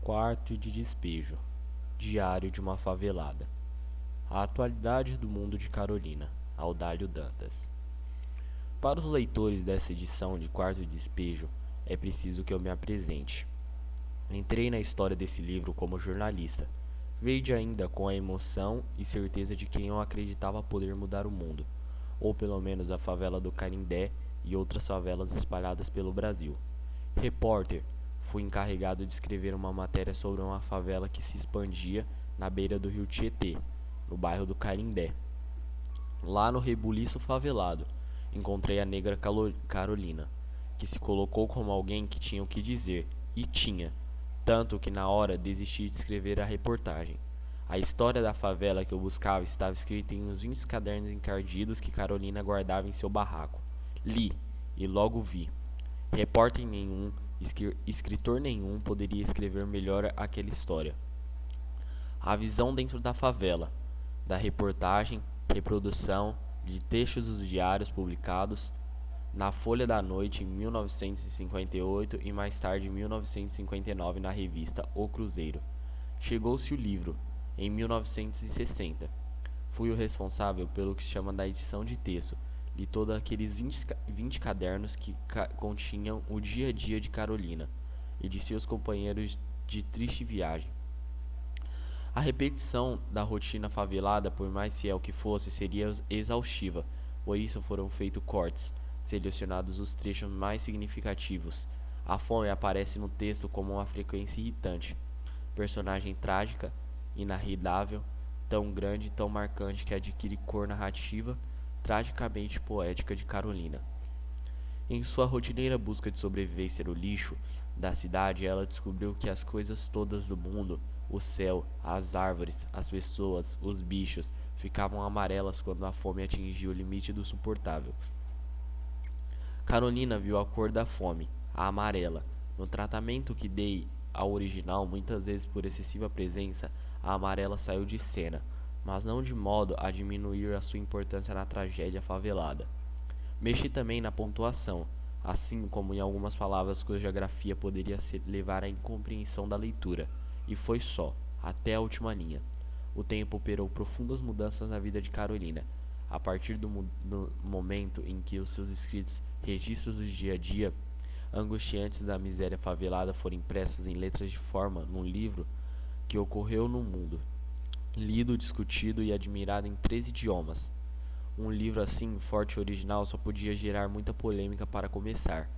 Quarto de despejo. Diário de uma favelada. A atualidade do mundo de Carolina. Audálio Dantas. Para os leitores dessa edição de Quarto de Despejo, é preciso que eu me apresente. Entrei na história desse livro como jornalista. Veio ainda com a emoção e certeza de quem eu acreditava poder mudar o mundo, ou pelo menos a favela do Canindé e outras favelas espalhadas pelo Brasil. Repórter, fui encarregado de escrever uma matéria sobre uma favela que se expandia na beira do rio Tietê, no bairro do Canindé. Lá no rebuliço favelado, encontrei a negra Carolina, que se colocou como alguém que tinha o que dizer, e tinha, tanto que na hora desisti de escrever a reportagem. A história da favela que eu buscava estava escrita em uns 20 cadernos encardidos que Carolina guardava em seu barraco. Li, e logo vi. Repórter nenhum, escritor nenhum poderia escrever melhor aquela história. A visão dentro da favela, da reportagem, reprodução de textos dos diários publicados na Folha da Noite em 1958 e mais tarde em 1959 na revista O Cruzeiro. Chegou-se o livro, em 1960. Fui o responsável pelo que se chama da edição de texto. Li todos aqueles 20 cadernos que continham o dia a dia de Carolina e de seus companheiros de triste viagem. A repetição da rotina favelada, por mais fiel que fosse, seria exaustiva, por isso foram feitos cortes, selecionados os trechos mais significativos. A fome aparece no texto como uma frequência irritante, personagem trágica, inarredável, tão grande e tão marcante que adquire cor narrativa, tragicamente poética de Carolina. Em sua rotineira busca de sobrevivência no lixo da cidade, ela descobriu que as coisas todas do mundo, o céu, as árvores, as pessoas, os bichos, ficavam amarelas quando a fome atingia o limite do suportável. Carolina viu a cor da fome, a amarela. No tratamento que dei ao original, muitas vezes por excessiva presença, a amarela saiu de cena, mas não de modo a diminuir a sua importância na tragédia favelada. Mexi também na pontuação, assim como em algumas palavras cuja grafia poderia levar à incompreensão da leitura, e foi só, até a última linha. O tempo operou profundas mudanças na vida de Carolina. A partir do momento em que os seus escritos, registros do dia a dia, angustiantes da miséria favelada, foram impressos em letras de forma num livro que ocorreu no mundo, lido, discutido e admirado em 3 idiomas. Um livro assim, forte e original, só podia gerar muita polêmica para começar.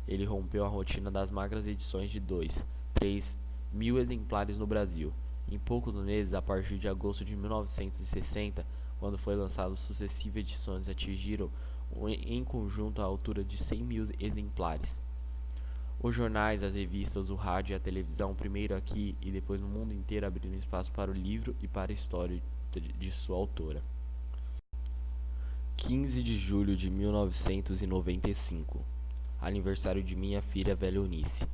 Ele rompeu a rotina das magras edições de 2, 3 mil exemplares no Brasil. Em poucos meses, a partir de agosto de 1960, quando foi lançado sucessivas edições, atingiram em conjunto a altura de 100 mil exemplares. Os jornais, as revistas, o rádio e a televisão, primeiro aqui e depois no mundo inteiro, abriram espaço para o livro e para a história de sua autora. 15 de julho de 1995, aniversário de minha filha velha Eunice.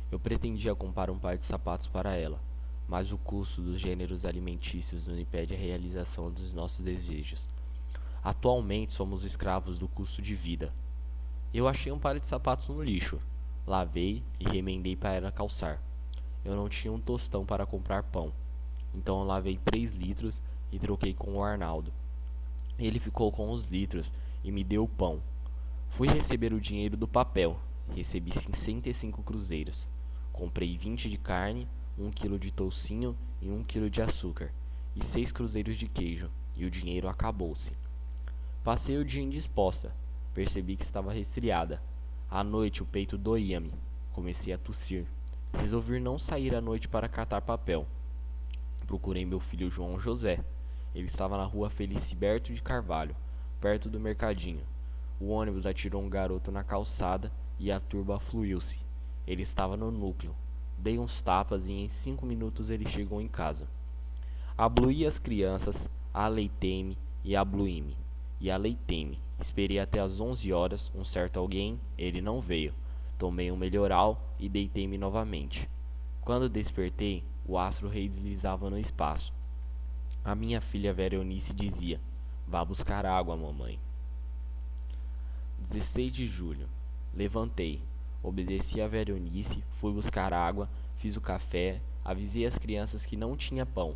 Eu pretendia comprar um par de sapatos para ela, mas o custo dos gêneros alimentícios nos impede a realização dos nossos desejos. Atualmente somos escravos do custo de vida. Eu achei um par de sapatos no lixo, lavei e remendei para ela calçar. Eu não tinha um tostão para comprar pão, então eu lavei 3 litros e troquei com o Arnaldo. Ele ficou com os litros e me deu o pão. Fui receber o dinheiro do papel. Recebi 65 cruzeiros. Comprei 20 de carne, 1 quilo de toucinho e 1 quilo de açúcar, e 6 cruzeiros de queijo, e o dinheiro acabou-se. Passei o dia indisposta. Percebi que estava resfriada. À noite o peito doía-me. Comecei a tossir. Resolvi não sair à noite para catar papel. Procurei meu filho João José. Ele estava na rua Feliciberto de Carvalho, perto do mercadinho. O ônibus atirou um garoto na calçada e a turba afluiu-se. Ele estava no núcleo. Dei uns tapas e em 5 minutos ele chegou em casa. Abluí as crianças, aleitei-me e abluí-me. E aleitei-me. Esperei até às 11 horas, um certo alguém, ele não veio. Tomei um melhoral e deitei-me novamente. Quando despertei, o astro rei deslizava no espaço. A minha filha velha Eunice dizia: "Vá buscar água, mamãe." 16 de julho. Levantei. Obedeci a velha Eunice, fui buscar água, fiz o café, Avisei as crianças que não tinha pão,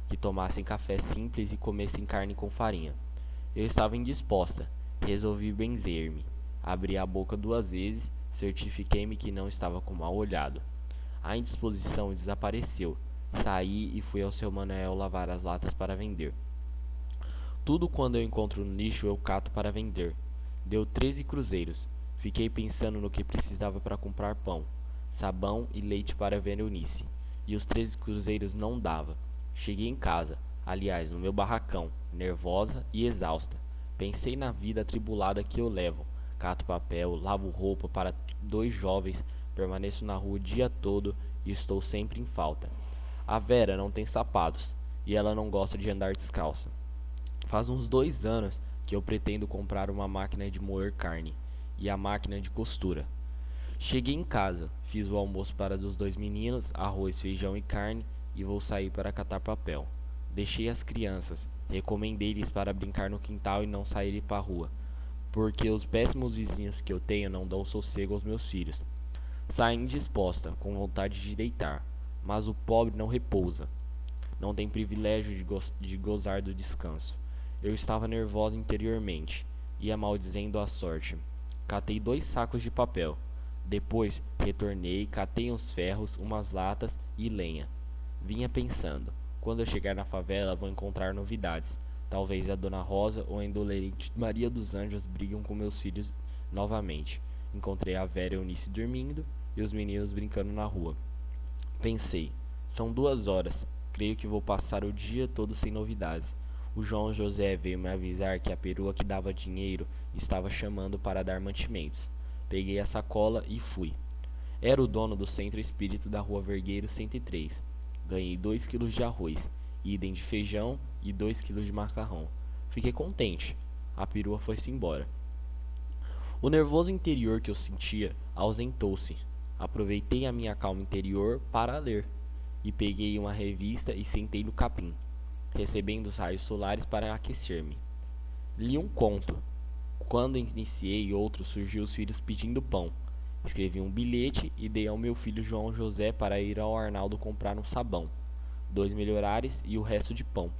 que tomassem café simples e comessem carne com farinha. Eu estava indisposta. Resolvi benzer-me. Abri a boca 2 vezes, certifiquei-me que não estava com mal olhado. A indisposição desapareceu. Saí e fui ao seu Manuel lavar as latas para vender. Tudo quando eu encontro no lixo eu cato para vender. Deu 13 cruzeiros. Fiquei pensando no que precisava para comprar pão, sabão e leite para a Veronice. E os 13 cruzeiros não dava. Cheguei em casa, aliás, no meu barracão, nervosa e exausta. Pensei na vida atribulada que eu levo. Cato papel, lavo roupa para 2 jovens, permaneço na rua o dia todo e estou sempre em falta. A Vera não tem sapatos e ela não gosta de andar descalça. Faz uns 2 anos que eu pretendo comprar uma máquina de moer carne e a máquina de costura. Cheguei em casa, fiz o almoço para os 2 meninos, arroz, feijão e carne, e vou sair para catar papel. Deixei as crianças, recomendei-lhes para brincar no quintal e não saírem para a rua, porque os péssimos vizinhos que eu tenho não dão sossego aos meus filhos. Saí indisposta, com vontade de deitar, mas o pobre não repousa, não tem privilégio de gozar do descanso. Eu estava nervosa interiormente, ia maldizendo a sorte. Catei 2 sacos de papel. Depois retornei, catei uns ferros, umas latas e lenha. Vinha pensando, quando eu chegar na favela vou encontrar novidades. Talvez a Dona Rosa ou a indolente Maria dos Anjos brigam com meus filhos novamente. Encontrei a Vera e a Eunice dormindo e os meninos brincando na rua. Pensei, são 2 horas, creio que vou passar o dia todo sem novidades. O João José veio me avisar que a perua que dava dinheiro estava chamando para dar mantimentos. Peguei a sacola e fui. Era o dono do Centro Espírita da Rua Vergueiro 103. Ganhei 2 quilos de arroz, idem de feijão e 2 quilos de macarrão. Fiquei contente. A perua foi-se embora. O nervoso interior que eu sentia ausentou-se. Aproveitei a minha calma interior para ler, e peguei uma revista e sentei no capim, recebendo os raios solares para aquecer-me. Li um conto. Quando iniciei outro, surgiu os filhos pedindo pão. Escrevi um bilhete e dei ao meu filho João José para ir ao Arnaldo comprar um sabão, 2 melhorares e o resto de pão.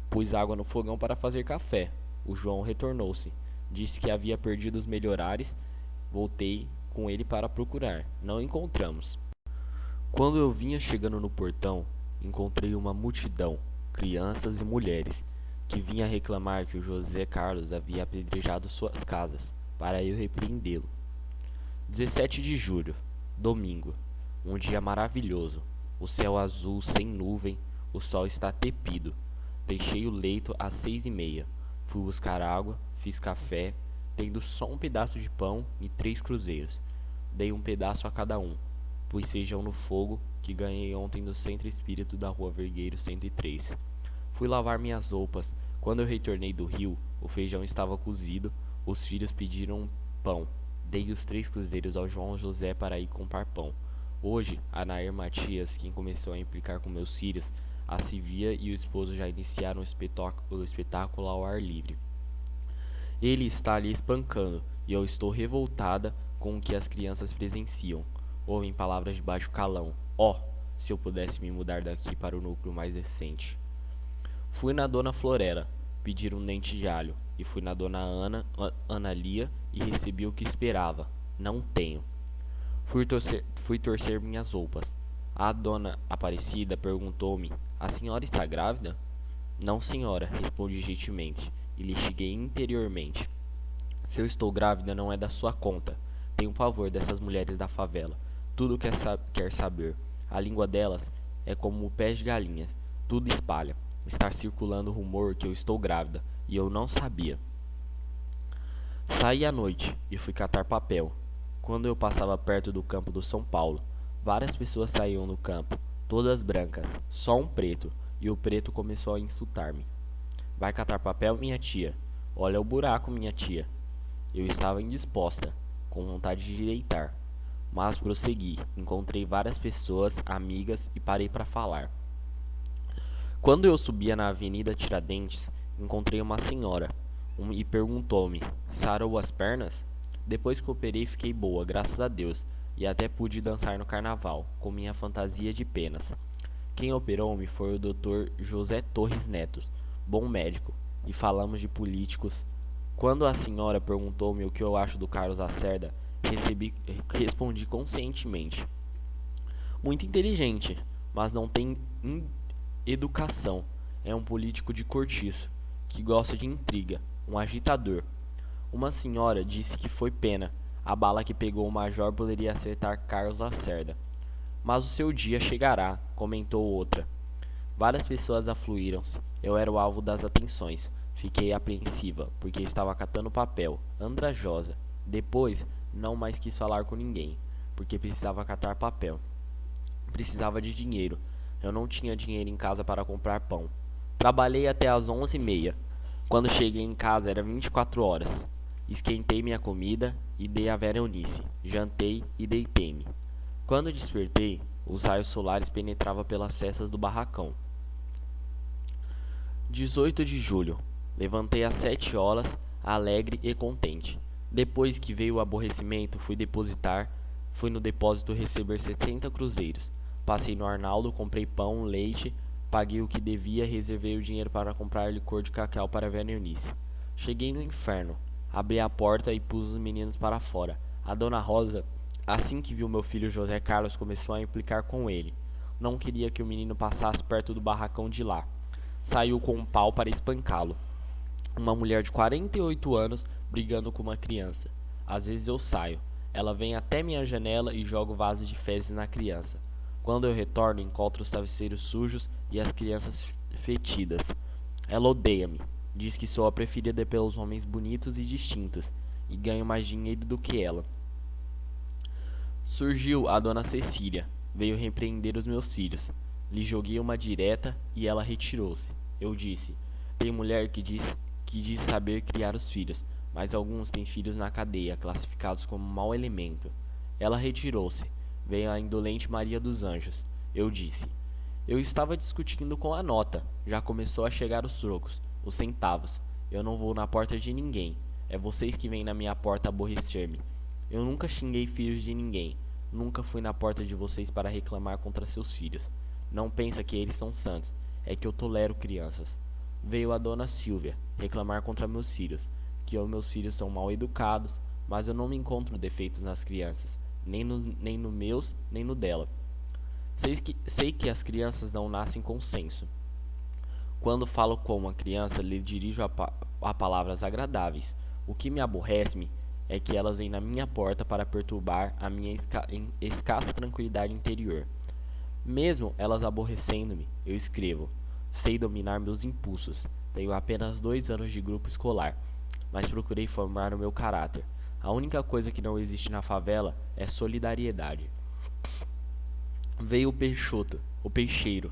Pus água no fogão para fazer café. O João retornou-se. Disse que havia perdido os melhorares. Voltei com ele para procurar. Não encontramos. Quando eu vinha chegando no portão, encontrei uma multidão, crianças e mulheres, que vinha reclamar que o José Carlos havia apedrejado suas casas, para eu repreendê-lo. 17 de julho, domingo. Um dia maravilhoso. O céu azul sem nuvem, o sol está tepido. Deixei o leito às 6h30. Fui buscar água, fiz café, tendo só um pedaço de pão e 3 cruzeiros. Dei um pedaço a cada um. Pus feijão no fogo, que ganhei ontem no Centro Espírita da Rua Vergueiro 103. Fui lavar minhas roupas. Quando eu retornei do rio, o feijão estava cozido, os filhos pediram pão. Dei os 3 cruzeiros ao João José para ir comprar pão. Hoje, a Nair Matias, quem começou a implicar com meus filhos, a Silvia e o esposo já iniciaram o espetáculo ao ar livre. Ele está ali espancando, e eu estou revoltada com o que as crianças presenciam. Ouvem palavras de baixo calão. Oh, se eu pudesse me mudar daqui para o núcleo mais decente. Fui na dona Florela, pedir um dente de alho, e fui na dona Ana Lia, e recebi o que esperava. Não tenho. Fui torcer minhas roupas. A dona Aparecida perguntou-me: a senhora está grávida? Não, senhora, respondi gentilmente, e lhe cheguei interiormente. Se eu estou grávida não é da sua conta. Tenho pavor dessas mulheres da favela. Tudo quer saber. A língua delas é como pés de galinhas. Tudo espalha. Está circulando o rumor que eu estou grávida, e eu não sabia. Saí à noite e fui catar papel. Quando eu passava perto do campo do São Paulo, várias pessoas saíam no campo, todas brancas, só um preto, e o preto começou a insultar-me. Vai catar papel, minha tia? Olha o buraco, minha tia. Eu estava indisposta, com vontade de deitar, mas prossegui. Encontrei várias pessoas, amigas, e parei para falar. Quando eu subia na Avenida Tiradentes, encontrei uma senhora e perguntou-me: sarou as pernas? Depois que operei, fiquei boa, graças a Deus, e até pude dançar no carnaval, com minha fantasia de penas. Quem operou-me foi o Dr. José Torres Neto, bom médico, e falamos de políticos. Quando a senhora perguntou-me o que eu acho do Carlos Lacerda, respondi conscientemente. Muito inteligente, mas não tem educação. É um político de cortiço, que gosta de intriga, um agitador. Uma senhora disse que foi pena. A bala que pegou o major poderia acertar Carlos Lacerda. Mas o seu dia chegará, comentou outra. Várias pessoas afluíram-se. Eu era o alvo das atenções. Fiquei apreensiva, porque estava catando papel, andrajosa. Depois, não mais quis falar com ninguém, porque precisava catar papel. Precisava de dinheiro. Eu não tinha dinheiro em casa para comprar pão. Trabalhei até às 11h30. Quando cheguei em casa era 24 horas. Esquentei minha comida e dei a Vera Eunice. Jantei e deitei-me. Quando despertei, os raios solares penetravam pelas cestas do barracão. 18 de julho. Levantei às 7 horas, alegre e contente. Depois que veio o aborrecimento, fui no depósito receber 60 cruzeiros. Passei no Arnaldo, comprei pão, leite, paguei o que devia e reservei o dinheiro para comprar licor de cacau para a Vera Eunice. Cheguei no inferno. Abri a porta e pus os meninos para fora. A dona Rosa, assim que viu meu filho José Carlos, começou a implicar com ele. Não queria que o menino passasse perto do barracão de lá. Saiu com um pau para espancá-lo. Uma mulher de 48 anos brigando com uma criança. Às vezes eu saio. Ela vem até minha janela e joga o vaso de fezes na criança. Quando eu retorno, encontro os travesseiros sujos e as crianças fetidas. Ela odeia-me. Diz que sou a preferida pelos homens bonitos e distintos, e ganho mais dinheiro do que ela. Surgiu a dona Cecília. Veio repreender os meus filhos. Lhe joguei uma direta e ela retirou-se. Eu disse: tem mulher que diz saber criar os filhos, mas alguns têm filhos na cadeia, classificados como mau elemento. Ela retirou-se. Veio a indolente Maria dos Anjos. Eu disse: eu estava discutindo com a nota. Já começou a chegar os trocos, os centavos. Eu não vou na porta de ninguém. É vocês que vêm na minha porta aborrecer-me. Eu nunca xinguei filhos de ninguém. Nunca fui na porta de vocês para reclamar contra seus filhos. Não pensa que eles são santos. É que eu tolero crianças. Veio a dona Silvia reclamar contra meus filhos, que os meus filhos são mal educados, mas eu não me encontro defeitos nas crianças, nem no meus, nem no dela. Sei que as crianças não nascem com senso. Quando falo com uma criança, lhe dirijo a palavras agradáveis. O que me aborrece-me é que elas vêm na minha porta para perturbar a minha escassa tranquilidade interior. Mesmo elas aborrecendo-me, eu escrevo. Sei dominar meus impulsos. Tenho apenas 2 anos de grupo escolar, mas procurei formar o meu caráter. A única coisa que não existe na favela é solidariedade. Veio o Peixoto, o peixeiro,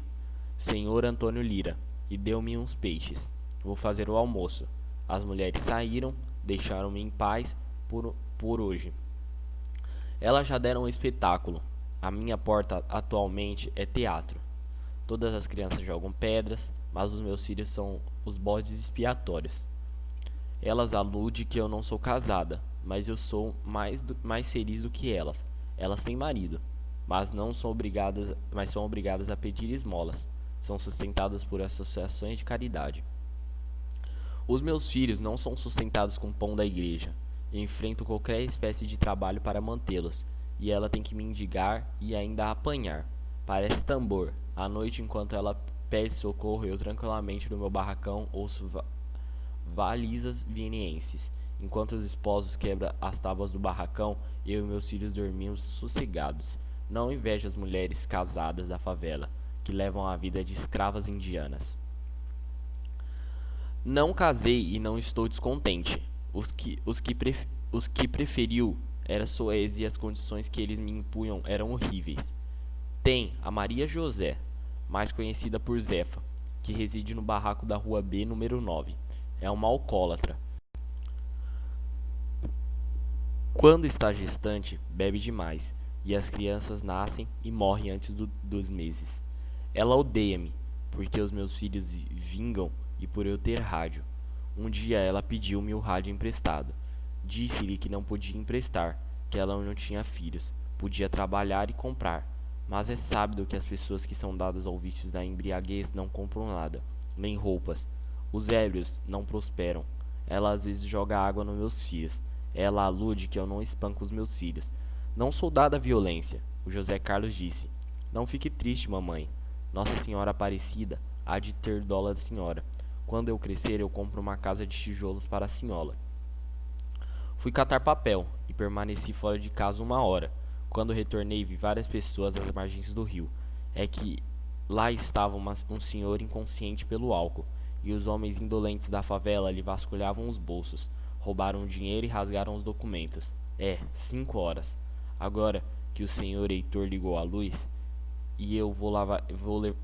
senhor Antônio Lira, e deu-me uns peixes. Vou fazer o almoço. As mulheres saíram, deixaram-me em paz por hoje. Elas já deram um espetáculo. A minha porta atualmente é teatro. Todas as crianças jogam pedras, mas os meus filhos são os bodes expiatórios. Elas aludem que eu não sou casada, mas eu sou mais feliz do que elas. Elas têm marido, mas são obrigadas a pedir esmolas. São sustentadas por associações de caridade. Os meus filhos não são sustentados com pão da igreja. Eu enfrento qualquer espécie de trabalho para mantê-los, e ela tem que mendigar e ainda apanhar. Parece tambor. À noite, enquanto ela pede socorro, eu tranquilamente no meu barracão ouço valizas vienienses. Enquanto os esposos quebram as tábuas do barracão, eu e meus filhos dormimos sossegados. Não invejo as mulheres casadas da favela, que levam a vida de escravas indianas. Não casei e não estou descontente. Os que preferiu eram soez e as condições que eles me impunham eram horríveis. Tem a Maria José, mais conhecida por Zefa, que reside no barraco da Rua B, número 9. É uma alcoólatra. Quando está gestante, bebe demais, e as crianças nascem e morrem antes dos meses. Ela odeia-me, porque os meus filhos vingam e por eu ter rádio. Um dia ela pediu-me o rádio emprestado. Disse-lhe que não podia emprestar, que ela não tinha filhos, podia trabalhar e comprar. Mas é sábio que as pessoas que são dadas ao vício da embriaguez não compram nada, nem roupas. Os ébrios não prosperam. Ela às vezes joga água nos meus fios. Ela alude que eu não espanco os meus filhos. Não sou dada à violência, o José Carlos disse. Não fique triste, mamãe. Nossa Senhora Aparecida há de ter dó da senhora. Quando eu crescer, eu compro uma casa de tijolos para a senhora. Fui catar papel e permaneci fora de casa 1 hora. Quando retornei, vi várias pessoas às margens do rio. É que lá estava um senhor inconsciente pelo álcool, e os homens indolentes da favela lhe vasculhavam os bolsos, roubaram o dinheiro e rasgaram os documentos. 5 horas. Agora que o senhor Heitor ligou a luz, e eu vou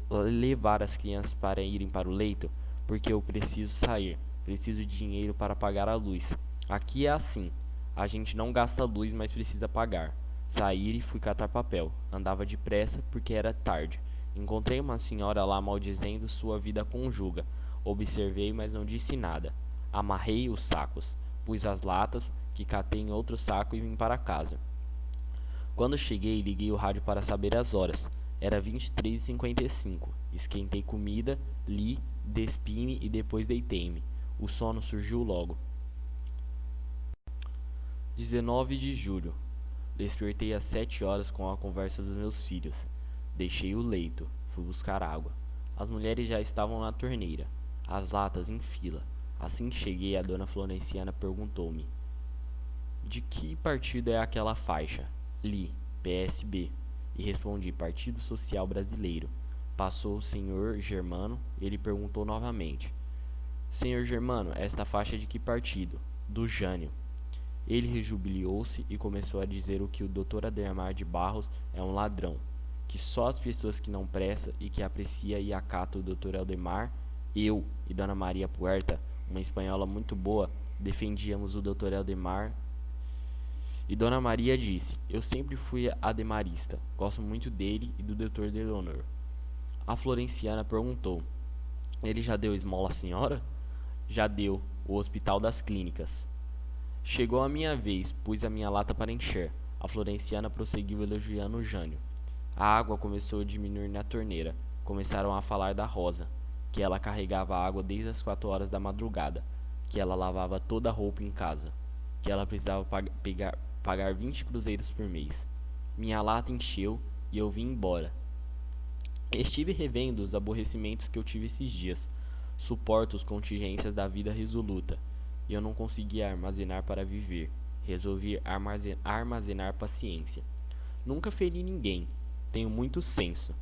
levar as crianças para irem para o leito, porque eu preciso sair. Preciso de dinheiro para pagar a luz. Aqui é assim. A gente não gasta luz, mas precisa pagar. Saí e fui catar papel. Andava depressa porque era tarde. Encontrei uma senhora lá maldizendo sua vida conjuga. Observei, mas não disse nada. Amarrei os sacos. Pus as latas, que catei em outro saco e vim para casa. Quando cheguei, liguei o rádio para saber as horas. Era 23h55. Esquentei comida, li, despi-me e depois deitei-me. O sono surgiu logo. 19 de julho. Despertei às 7 horas com a conversa dos meus filhos. Deixei o leito. Fui buscar água. As mulheres já estavam na torneira, as latas em fila. Assim que cheguei, a dona Florenciana perguntou-me: de que partido é aquela faixa? Li: PSB. E respondi: Partido Social Brasileiro. Passou o senhor Germano. Ele perguntou novamente: Senhor Germano, esta faixa é de que partido? Do Jânio. Ele rejubilou-se e começou a dizer o que o Dr. Ademar de Barros é um ladrão, que só as pessoas que não prestam e que aprecia e acata o Dr. Ademar, eu e Dona Maria Puerta, uma espanhola muito boa, defendíamos o Dr. Ademar. E Dona Maria disse: Eu sempre fui ademarista, gosto muito dele e do Dr. Delonor. A Florenciana perguntou: Ele já deu esmola à senhora? Já deu, o Hospital das Clínicas. Chegou a minha vez, pus a minha lata para encher. A Florenciana prosseguiu elogiando o Jânio. A água começou a diminuir na torneira. Começaram a falar da Rosa, que ela carregava água desde as 4 horas da madrugada, que ela lavava toda a roupa em casa, que ela precisava pagar 20 cruzeiros por mês. Minha lata encheu e eu vim embora. Estive revendo os aborrecimentos que eu tive esses dias. Suporto as contingências da vida resoluta. E eu não conseguia armazenar para viver. Resolvi armazenar paciência. Nunca feri ninguém. Tenho muito senso.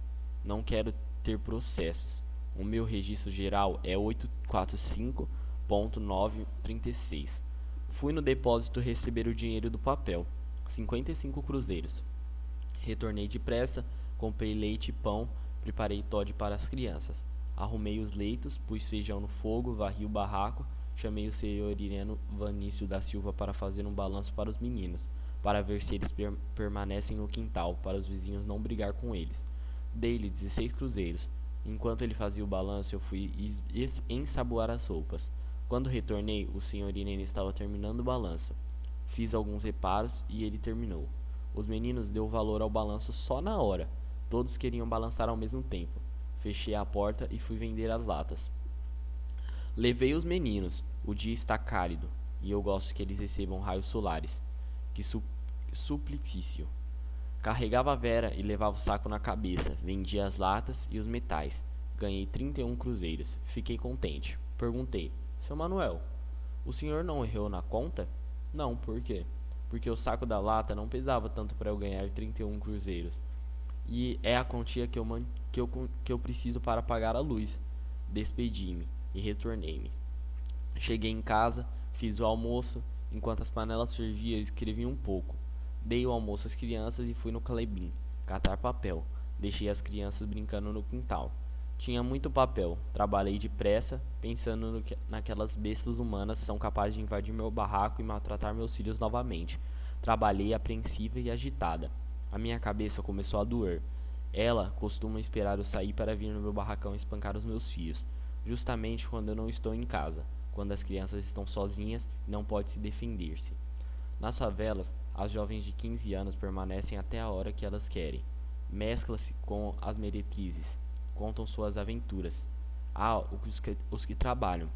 Não quero ter processos. O meu registro geral é 845.936. Fui no depósito receber o dinheiro do papel, 55 cruzeiros. Retornei depressa, comprei leite e pão, preparei Toddy para as crianças. Arrumei os leitos, pus feijão no fogo, varri o barraco, chamei o senhor Ireno Vanício da Silva para fazer um balanço para os meninos, para ver se eles permanecem no quintal, para os vizinhos não brigar com eles. Dei-lhe 16 cruzeiros. Enquanto ele fazia o balanço, eu fui ensaboar as roupas. Quando retornei, o senhor Irene estava terminando o balanço. Fiz alguns reparos e ele terminou. Os meninos deu valor ao balanço só na hora. Todos queriam balançar ao mesmo tempo. Fechei a porta e fui vender as latas. Levei os meninos. O dia está cálido e eu gosto que eles recebam raios solares. Que suplício. Carregava a Vera e levava o saco na cabeça. Vendia as latas e os metais. Ganhei 31 cruzeiros. Fiquei contente. Perguntei: Seu Manuel, o senhor não errou na conta? Não, por quê? Porque o saco da lata não pesava tanto para eu ganhar 31 cruzeiros. E é a quantia que eu preciso para pagar a luz. Despedi-me e retornei-me. Cheguei em casa, fiz o almoço. Enquanto as panelas ferviam, escrevi um pouco. Dei o almoço às crianças e fui no Calebim catar papel. Deixei as crianças brincando no quintal. Tinha muito papel. Trabalhei depressa, pensando naquelas bestas humanas que são capazes de invadir meu barraco e maltratar meus filhos novamente. Trabalhei apreensiva e agitada. A minha cabeça começou a doer. Ela costuma esperar eu sair para vir no meu barracão espancar os meus filhos, justamente quando eu não estou em casa, quando as crianças estão sozinhas e não podem se defender-se. Nas favelas, as jovens de 15 anos permanecem até a hora que elas querem. mescla-se com as meretrizes, contam suas aventuras. Há os que trabalham,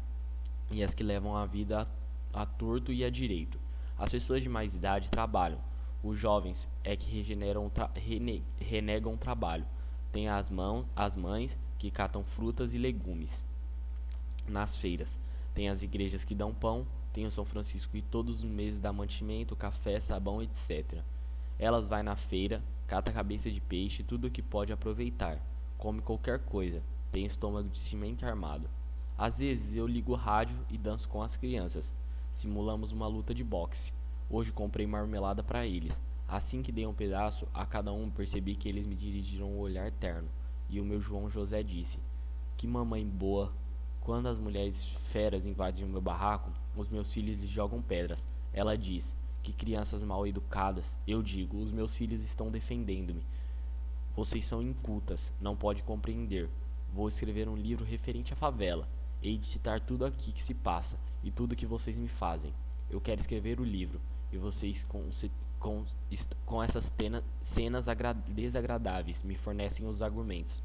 e as que levam a vida a torto e a direito. As pessoas de mais idade trabalham. Os jovens é que renegam o trabalho. Tem as mães que catam frutas e legumes nas feiras. Tem as igrejas que dão pão. Tem o São Francisco que todos os meses dá mantimento, café, sabão, etc. Elas vai na feira, cata cabeça de peixe, tudo o que pode aproveitar. Come qualquer coisa. Tem estômago de cimento armado. Às vezes eu ligo o rádio e danço com as crianças. Simulamos uma luta de boxe. Hoje comprei marmelada para eles. Assim que dei um pedaço a cada um, percebi que eles me dirigiram um olhar terno. E o meu João José disse: Que mamãe boa! Quando as mulheres feras invadem o meu barraco, os meus filhos lhes jogam pedras. Ela diz: Que crianças mal educadas. Eu digo: Os meus filhos estão defendendo-me. Vocês são incultas, não pode compreender. Vou escrever um livro referente à favela. Hei de citar tudo aqui que se passa e tudo que vocês me fazem. Eu quero escrever o livro e vocês com essas cenas desagradáveis me fornecem os argumentos.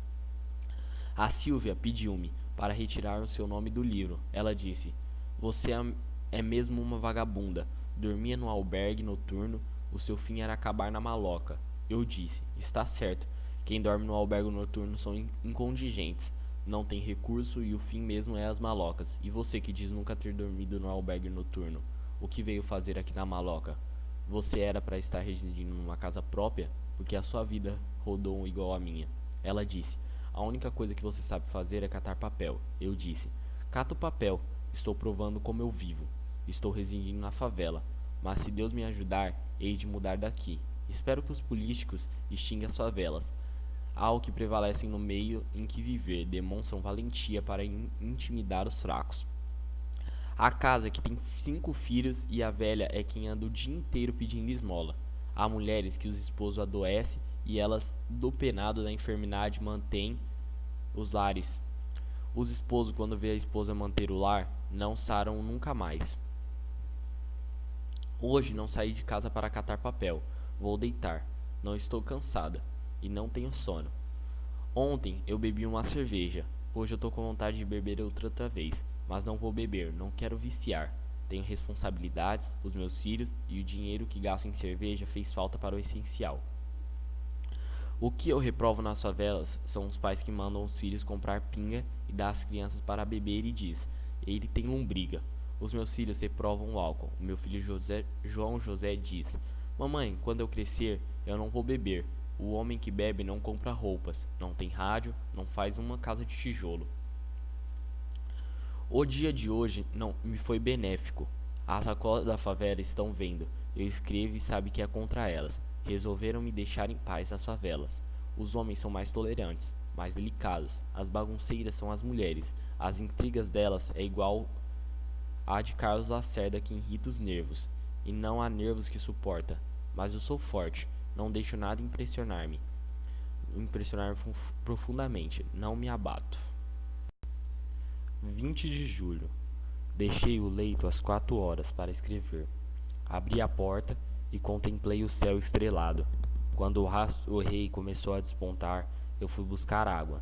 A Silvia pediu-me para retirar o seu nome do livro. Ela disse: Você é mesmo uma vagabunda. Dormia no albergue noturno. O seu fim era acabar na maloca. Eu disse: Está certo. Quem dorme no albergue noturno são incondigentes. Não tem recurso e o fim mesmo é as malocas. E você que diz nunca ter dormido no albergue noturno, o que veio fazer aqui na maloca? Você era para estar residindo numa casa própria, porque a sua vida rodou igual a minha. Ela disse: A única coisa que você sabe fazer é catar papel. Eu disse: Cato papel. Estou provando como eu vivo. Estou residindo na favela. Mas se Deus me ajudar, hei de mudar daqui. Espero que os políticos extinguam as favelas. Há o que prevalecem no meio em que viver, demonstram valentia para intimidar os fracos. Há casa que tem 5 filhos e a velha é quem anda o dia inteiro pedindo esmola. Há mulheres que os esposos adoecem e elas, do penado da enfermidade, mantêm os lares. Os esposos, quando vê a esposa manter o lar, não saram nunca mais. Hoje não saí de casa para catar papel. Vou deitar. Não estou cansada e não tenho sono. Ontem eu bebi uma cerveja. Hoje eu tô com vontade de beber outra vez, mas não vou beber, não quero viciar. Tenho responsabilidades, os meus filhos e o dinheiro que gasto em cerveja fez falta para o essencial. O que eu reprovo nas favelas são os pais que mandam os filhos comprar pinga e dar às crianças para beber e diz: Ele tem lombriga. Os meus filhos reprovam o álcool. O meu filho João José diz: Mamãe, quando eu crescer, eu não vou beber. O homem que bebe não compra roupas, não tem rádio, não faz uma casa de tijolo. O dia de hoje não me foi benéfico. As sacolas da favela estão vendo. Eu escrevo e sabe que é contra elas. Resolveram me deixar em paz nas favelas. Os homens são mais tolerantes, mais delicados. As bagunceiras são as mulheres. As intrigas delas é igual à de Carlos Lacerda que irrita os nervos. E não há nervos que suporta. Mas eu sou forte. Não deixo nada impressionar-me. Impressionar-me profundamente. Não me abato. 20 de julho. Deixei o leito às 4 horas para escrever. Abri a porta e contemplei o céu estrelado. Quando o rei começou a despontar, eu fui buscar água.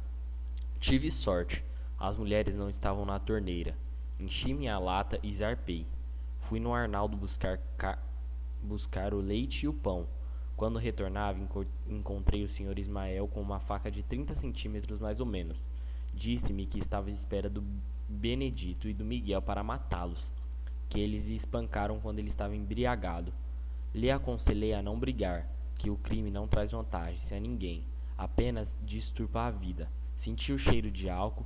Tive sorte. As mulheres não estavam na torneira. Enchi minha lata e zarpei. Fui no Arnaldo buscar o leite e o pão. Quando retornava, encontrei o Sr. Ismael com uma faca de 30 centímetros mais ou menos. Disse-me que estava à espera do Benedito e do Miguel para matá-los, que eles o espancaram quando ele estava embriagado. Lhe aconselhei a não brigar, que o crime não traz vantagens a ninguém, apenas disturba a vida. Senti o cheiro de álcool,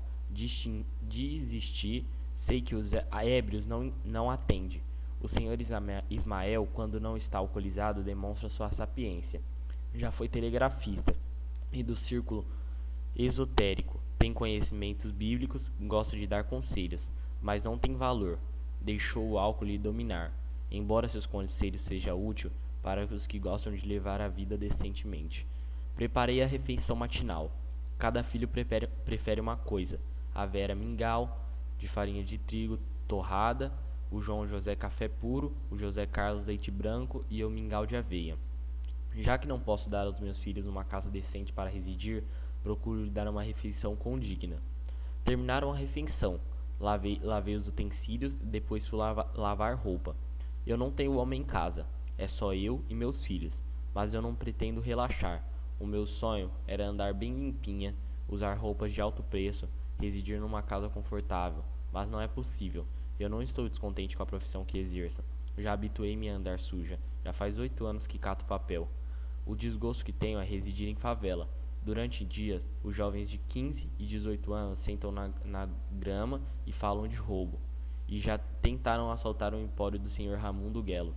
desisti, sei que os ébrios não atendem. O Sr. Ismael, quando não está alcoolizado, demonstra sua sapiência. Já foi telegrafista e do círculo esotérico. Tem conhecimentos bíblicos, gosta de dar conselhos, mas não tem valor. Deixou o álcool lhe dominar, embora seus conselhos sejam úteis para os que gostam de levar a vida decentemente. Preparei a refeição matinal. Cada filho prefere uma coisa. A Vera mingau, de farinha de trigo torrada, o João José café puro, o José Carlos leite branco e eu mingau de aveia. Já que não posso dar aos meus filhos uma casa decente para residir, procuro lhe dar uma refeição condigna. Terminaram a refeição. Lavei os utensílios, depois fui lavar roupa. Eu não tenho homem em casa, é só eu e meus filhos, mas eu não pretendo relaxar. O meu sonho era andar bem limpinha, usar roupas de alto preço, residir numa casa confortável, mas não é possível. Eu não estou descontente com a profissão que exerço. Já habituei-me a andar suja. Já faz 8 anos que cato papel. O desgosto que tenho é residir em favela. Durante dias, os jovens de 15 e 18 anos sentam na grama e falam de roubo. E já tentaram assaltar o empório do senhor Ramundo Guelo,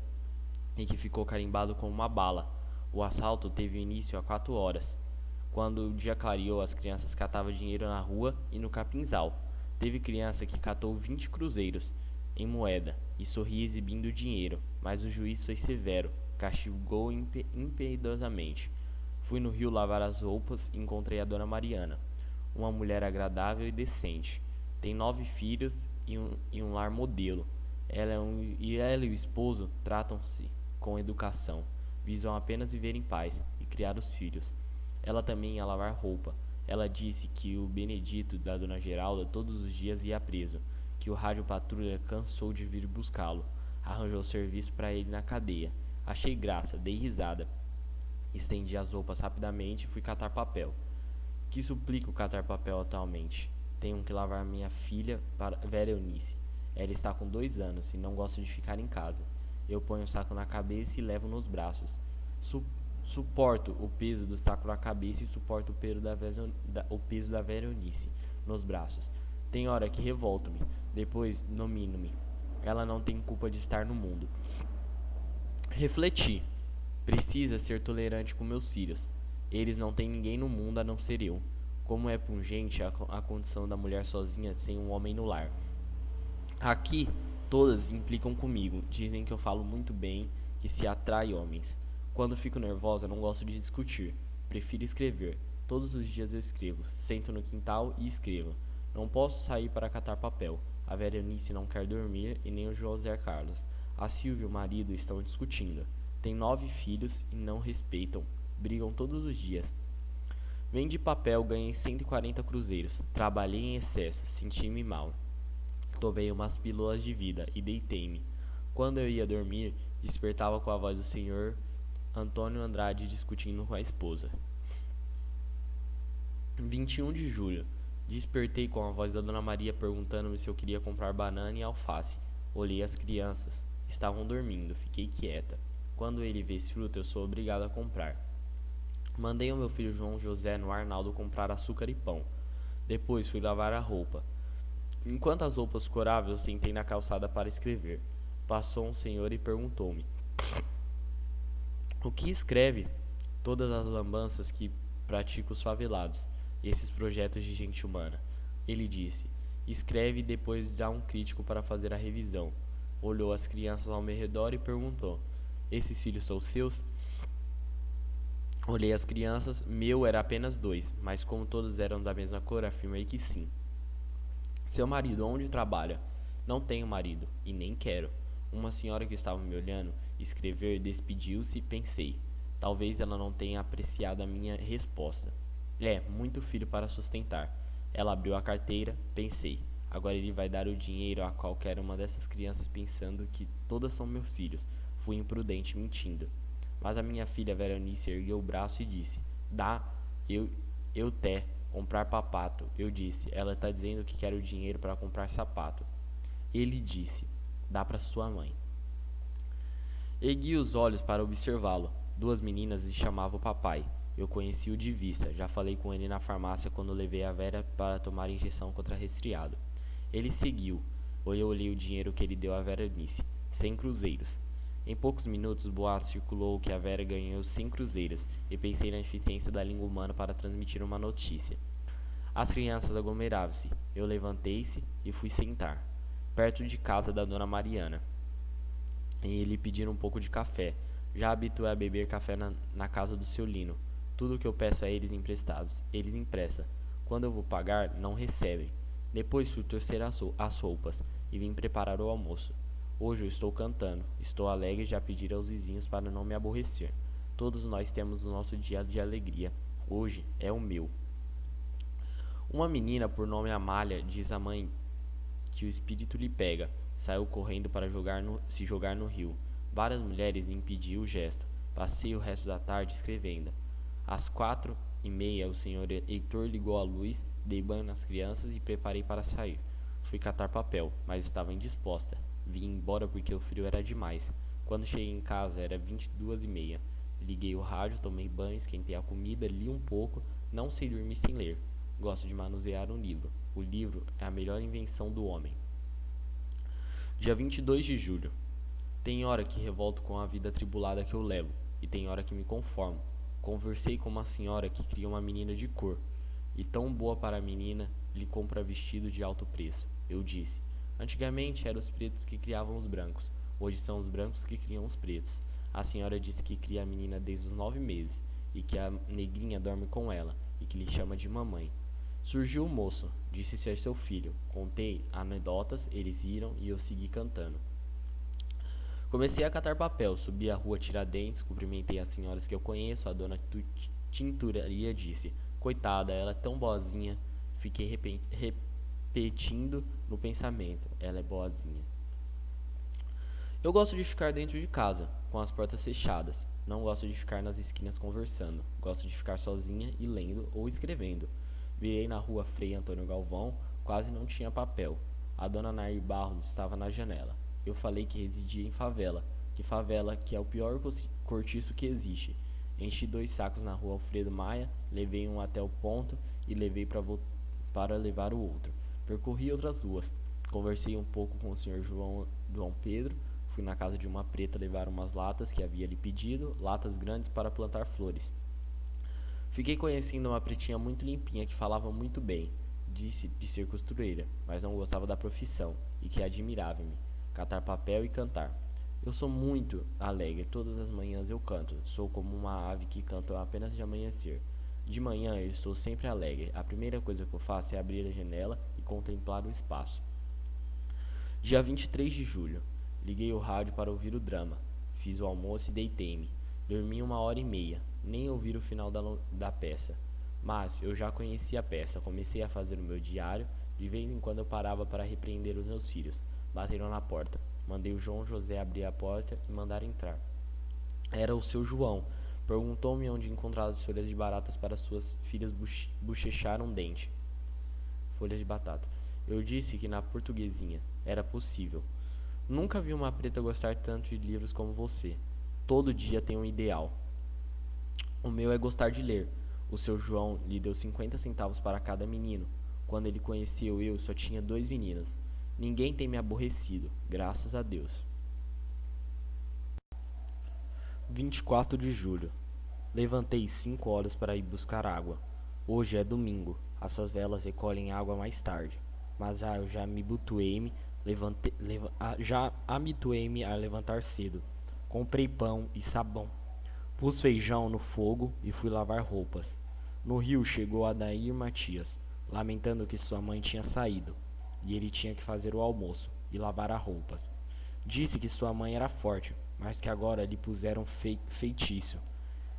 em que ficou carimbado como uma bala. O assalto teve início há 4 horas. Quando o dia clareou, as crianças catavam dinheiro na rua e no capinzal. Teve criança que catou 20 cruzeiros em moeda e sorria exibindo o dinheiro, mas o juiz foi severo, castigou impiedosamente. Fui no rio lavar as roupas e encontrei a dona Mariana, uma mulher agradável e decente. Tem 9 filhos e um lar modelo. Ela e o esposo tratam-se com educação, visam apenas viver em paz e criar os filhos. Ela também ia lavar roupa. Ela disse que o Benedito da dona Geralda todos os dias ia preso, que o rádio patrulha cansou de vir buscá-lo. Arranjou serviço para ele na cadeia. Achei graça, dei risada. Estendi as roupas rapidamente e fui catar papel. Que suplico catar papel atualmente? Tenho que lavar minha filha para Vera Eunice. Ela está com 2 anos e não gosta de ficar em casa. Eu ponho o saco na cabeça e levo nos braços. Suporto o peso do saco na cabeça e suporto o peso da Vera Eunice nos braços. Tem hora que revolto-me, depois nomino-me. Ela não tem culpa de estar no mundo. Refleti. Precisa ser tolerante com meus filhos. Eles não têm ninguém no mundo a não ser eu. Como é pungente a condição da mulher sozinha sem um homem no lar. Aqui, todas implicam comigo. Dizem que eu falo muito bem, que se atrai homens. Quando fico nervosa, não gosto de discutir. Prefiro escrever. Todos os dias eu escrevo. Sento no quintal e escrevo. Não posso sair para catar papel. A Vera Eunice não quer dormir e nem o José Carlos. A Silvia e o marido estão discutindo. Tem 9 filhos e não respeitam. Brigam todos os dias. Vendi papel, ganhei 140 cruzeiros. Trabalhei em excesso, senti-me mal. Tomei umas pílulas de vida e deitei-me. Quando eu ia dormir, despertava com a voz do senhor Antônio Andrade discutindo com a esposa. 21 de julho. Despertei com a voz da Dona Maria perguntando-me se eu queria comprar banana e alface. Olhei as crianças. Estavam dormindo. Fiquei quieta. Quando ele vê fruta, eu sou obrigado a comprar. Mandei o meu filho João José no Arnaldo comprar açúcar e pão. Depois fui lavar a roupa. Enquanto as roupas coravam, eu sentei na calçada para escrever. Passou um senhor e perguntou-me: o que escreve? Todas as lambanças que pratica os favelados, esses projetos de gente humana. Ele disse: escreve e depois dá um crítico para fazer a revisão. Olhou as crianças ao meu redor e perguntou: esses filhos são seus? Olhei as crianças, meu era apenas 2, mas como todos eram da mesma cor, afirmei que sim. Seu marido onde trabalha? Não tenho marido, e nem quero. Uma senhora que estava me olhando escrever despediu-se e pensei. Talvez ela não tenha apreciado a minha resposta. É, muito filho para sustentar. Ela abriu a carteira, pensei. Agora ele vai dar o dinheiro a qualquer uma dessas crianças pensando que todas são meus filhos. Fui imprudente mentindo. Mas a minha filha Veronice ergueu o braço e disse: dá, eu té. Comprar papato. Eu disse: ela está dizendo que quer o dinheiro para comprar sapato. Ele disse: dá para sua mãe. Ergui os olhos para observá-lo. 2 meninas lhe chamavam papai. Eu conheci-o de vista. Já falei com ele na farmácia quando levei a Vera para tomar injeção contra resfriado. Ele seguiu. Eu olhei o dinheiro que ele deu a Veronice. 100 cruzeiros. Em poucos minutos, o boato circulou que a Vera ganhou 100 cruzeiros, e pensei na eficiência da língua humana para transmitir uma notícia. As crianças aglomeravam-se. Eu levantei-se e fui sentar, perto de casa da dona Mariana. E lhe pediram um pouco de café. Já habituei a beber café na casa do seu Lino. Tudo o que eu peço a eles emprestados, eles emprestam. Quando eu vou pagar, não recebem. Depois fui torcer as roupas e vim preparar o almoço. Hoje eu estou cantando. Estou alegre de já pedir aos vizinhos para não me aborrecer. Todos nós temos o nosso dia de alegria. Hoje é o meu. Uma menina por nome Amália diz à mãe que o espírito lhe pega. Saiu correndo para se jogar no rio. Várias mulheres lhe impediam o gesto. Passei o resto da tarde escrevendo. Às 4h30, o senhor Heitor ligou a luz, dei banho nas crianças e preparei para sair. Fui catar papel, mas estava indisposta. Vim embora porque o frio era demais. Quando cheguei em casa era 22h30. Liguei o rádio, tomei banho, esquentei a comida, li um pouco. Não sei dormir sem ler. Gosto de manusear um livro. O livro é a melhor invenção do homem. Dia 22 de julho. Tem hora que revolto com a vida atribulada que eu levo, e tem hora que me conformo. Conversei com uma senhora que cria uma menina de cor, e tão boa para a menina, lhe compra vestido de alto preço. Eu disse, antigamente eram os pretos que criavam os brancos, hoje são os brancos que criam os pretos. A senhora disse que cria a menina desde os 9 meses, e que a negrinha dorme com ela, e que lhe chama de mamãe. Surgiu o moço, disse ser seu filho. Contei anedotas, eles riram e eu segui cantando. Comecei a catar papel, subi a rua Tiradentes, cumprimentei as senhoras que eu conheço, a dona Tinturaria disse, coitada, ela é tão boazinha. Fiquei repetindo no pensamento, ela é boazinha. Eu gosto de ficar dentro de casa, com as portas fechadas. Não gosto de ficar nas esquinas conversando. Gosto de ficar sozinha e lendo ou escrevendo. Virei na rua Frei Antônio Galvão, quase não tinha papel. A dona Nair Barros estava na janela. Eu falei que residia em favela, que é o pior cortiço que existe. Enchi 2 sacos na rua Alfredo Maia, levei um até o ponto e levei para levar o outro. Percorri outras ruas. Conversei um pouco com o senhor João Pedro. Fui na casa de uma preta levar umas latas que havia lhe pedido, latas grandes para plantar flores. Fiquei conhecendo uma pretinha muito limpinha que falava muito bem. Disse de ser costureira, mas não gostava da profissão e que admirava-me, catar papel e cantar. Eu sou muito alegre, todas as manhãs eu canto. Sou como uma ave que canta apenas de amanhecer. De manhã eu estou sempre alegre. A primeira coisa que eu faço é abrir a janela e contemplar o espaço. Dia 23 de julho. Liguei o rádio para ouvir o drama. Fiz o almoço e deitei-me. Dormi 1h30, nem ouvi o final da peça. Mas eu já conhecia a peça. Comecei a fazer o meu diário. De vez em quando eu parava para repreender os meus filhos. Bateram na porta. Mandei o João José abrir a porta e mandar entrar. Era o seu João. Perguntou-me onde encontrar as folhas de baratas para suas filhas bochechar um dente. Folhas de batata. Eu disse que na portuguesinha era possível. Nunca vi uma preta gostar tanto de livros como você. Todo dia tem um ideal. O meu é gostar de ler. O seu João lhe deu 50 centavos para cada menino. Quando ele conheceu eu, só tinha 2 meninas. Ninguém tem me aborrecido, graças a Deus. 24 de julho. Levantei 5 horas para ir buscar água. Hoje é domingo. As favelas recolhem água mais tarde. Mas eu já me habituei-me a levantar cedo. Comprei pão e sabão. Pus feijão no fogo e fui lavar roupas. No rio chegou Adair Matias, lamentando que sua mãe tinha saído, e ele tinha que fazer o almoço e lavar as roupas. Disse que sua mãe era forte, mas que agora lhe puseram feitiço,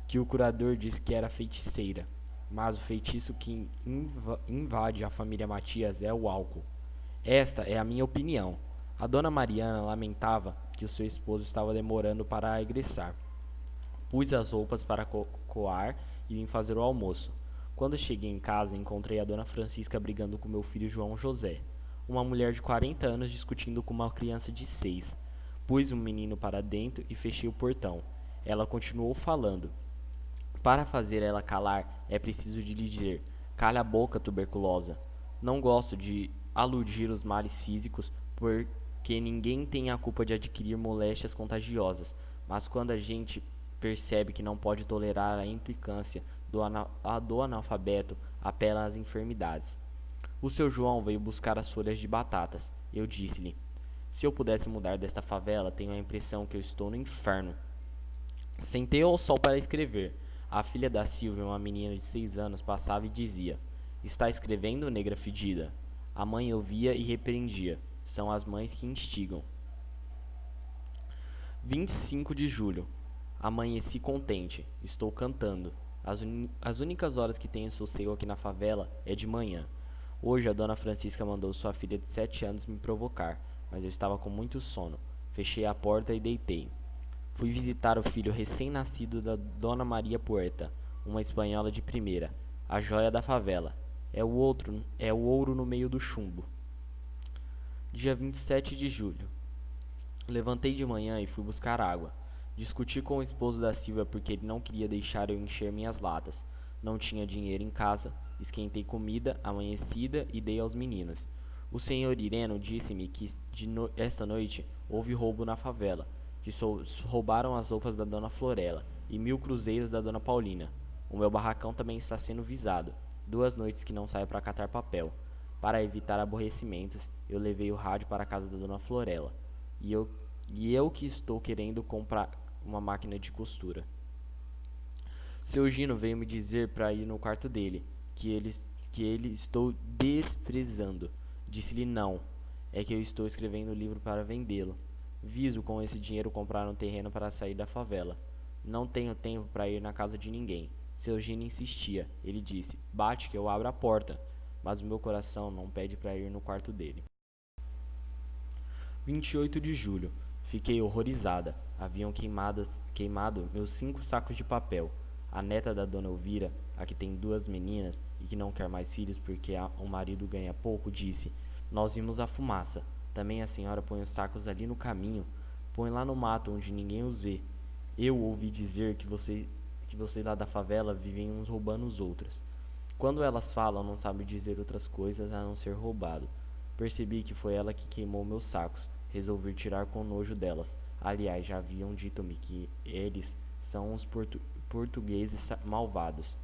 que o curador disse que era feiticeira, mas o feitiço que invade a família Matias é o álcool. Esta é a minha opinião. A dona Mariana lamentava que o seu esposo estava demorando para regressar. Pus as roupas para coar e vim fazer o almoço. Quando cheguei em casa, encontrei a dona Francisca brigando com meu filho João José. Uma mulher de 40 anos discutindo com uma criança de 6. Pus o menino para dentro e fechei o portão. Ela continuou falando. Para fazer ela calar, é preciso de lhe dizer: cala a boca, tuberculosa. Não gosto de aludir os males físicos, porque ninguém tem a culpa de adquirir moléstias contagiosas. Mas quando a gente percebe que não pode tolerar a implicância do analfabeto, apela às enfermidades. O seu João veio buscar as folhas de batatas. Eu disse-lhe: se eu pudesse mudar desta favela, tenho a impressão que eu estou no inferno. Sentei ao sol para escrever. A filha da Silvia, uma menina de 6 anos, passava e dizia: está escrevendo, negra fedida? A mãe ouvia e repreendia. São as mães que instigam. 25 de julho. Amanheci contente, estou cantando. As únicas horas que tenho sossego aqui na favela é de manhã. Hoje a dona Francisca mandou sua filha de 7 anos me provocar, mas eu estava com muito sono. Fechei a porta e deitei. Fui visitar o filho recém-nascido da dona Maria Puerta, uma espanhola de primeira, a joia da favela. É o ouro no meio do chumbo. Dia 27 de julho. Levantei de manhã e fui buscar água. Discuti com o esposo da Silvia porque ele não queria deixar eu encher minhas latas. Não tinha dinheiro em casa. Esquentei comida amanhecida e dei aos meninos. O senhor Ireno disse-me que esta noite houve roubo na favela, que roubaram as roupas da dona Florela e 1.000 cruzeiros da dona Paulina. O meu barracão também está sendo visado. 2 noites que não saio para catar papel. Para evitar aborrecimentos, eu levei o rádio para a casa da dona Florela. E eu, e eu que estou querendo comprar uma máquina de costura. Seu Gino veio me dizer para ir no quarto dele, que ele estou desprezando. Disse-lhe não, é que eu estou escrevendo o livro para vendê-lo. Viso com esse dinheiro comprar um terreno para sair da favela. Não tenho tempo para ir na casa de ninguém. Seu Gino insistia. Ele disse: bate que eu abro a porta. Mas o meu coração não pede para ir no quarto dele. 28 de julho. Fiquei horrorizada. Haviam queimado meus 5 sacos de papel. A neta da dona Elvira, a que tem 2 meninas e que não quer mais filhos porque o marido ganha pouco, disse: nós vimos a fumaça. Também a senhora põe os sacos ali no caminho. Põe lá no mato onde ninguém os vê. Eu ouvi dizer que vocês lá da favela vivem uns roubando os outros. Quando elas falam, não sabem dizer outras coisas a não ser roubado. Percebi que foi ela que queimou meus sacos. Resolvi tirar com nojo delas. Aliás, já haviam dito-me que eles são uns portugueses malvados.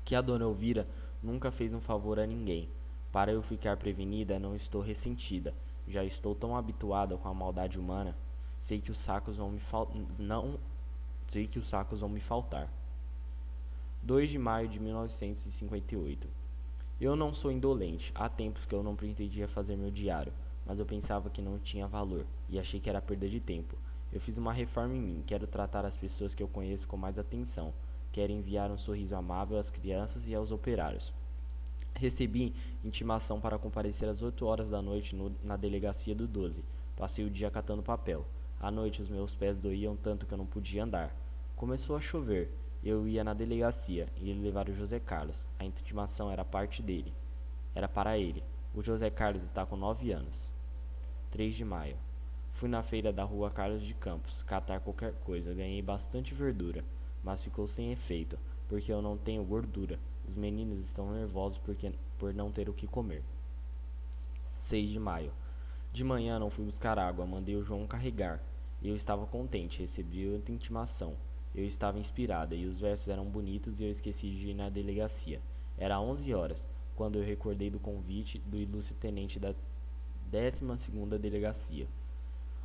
Que a dona Elvira nunca fez um favor a ninguém. Para eu ficar prevenida, não estou ressentida. Já estou tão habituada com a maldade humana. Sei que os sacos vão me não sei que os sacos vão me faltar. 2 de maio de 1958. Eu não sou indolente. Há tempos que eu não pretendia fazer meu diário, mas eu pensava que não tinha valor e achei que era perda de tempo. Eu fiz uma reforma em mim. Quero tratar as pessoas que eu conheço com mais atenção. Quero enviar um sorriso amável às crianças e aos operários. Recebi intimação para comparecer às 8 horas da noite na delegacia do 12. Passei o dia catando papel. À noite os meus pés doíam tanto que eu não podia andar. Começou a chover. Eu ia na delegacia e ele levar o José Carlos. A intimação era parte dele. Era para ele. O José Carlos está com 9 anos. 3 de maio. Fui na feira da rua Carlos de Campos catar qualquer coisa. Ganhei bastante verdura, mas ficou sem efeito, porque eu não tenho gordura. Os meninos estão nervosos por não ter o que comer. 6 de maio. De manhã não fui buscar água, mandei o João carregar. Eu estava contente, recebi outra intimação. Eu estava inspirada e os versos eram bonitos e eu esqueci de ir na delegacia. Era 11 horas, quando eu recordei do convite do ilustre tenente da 12ª Delegacia.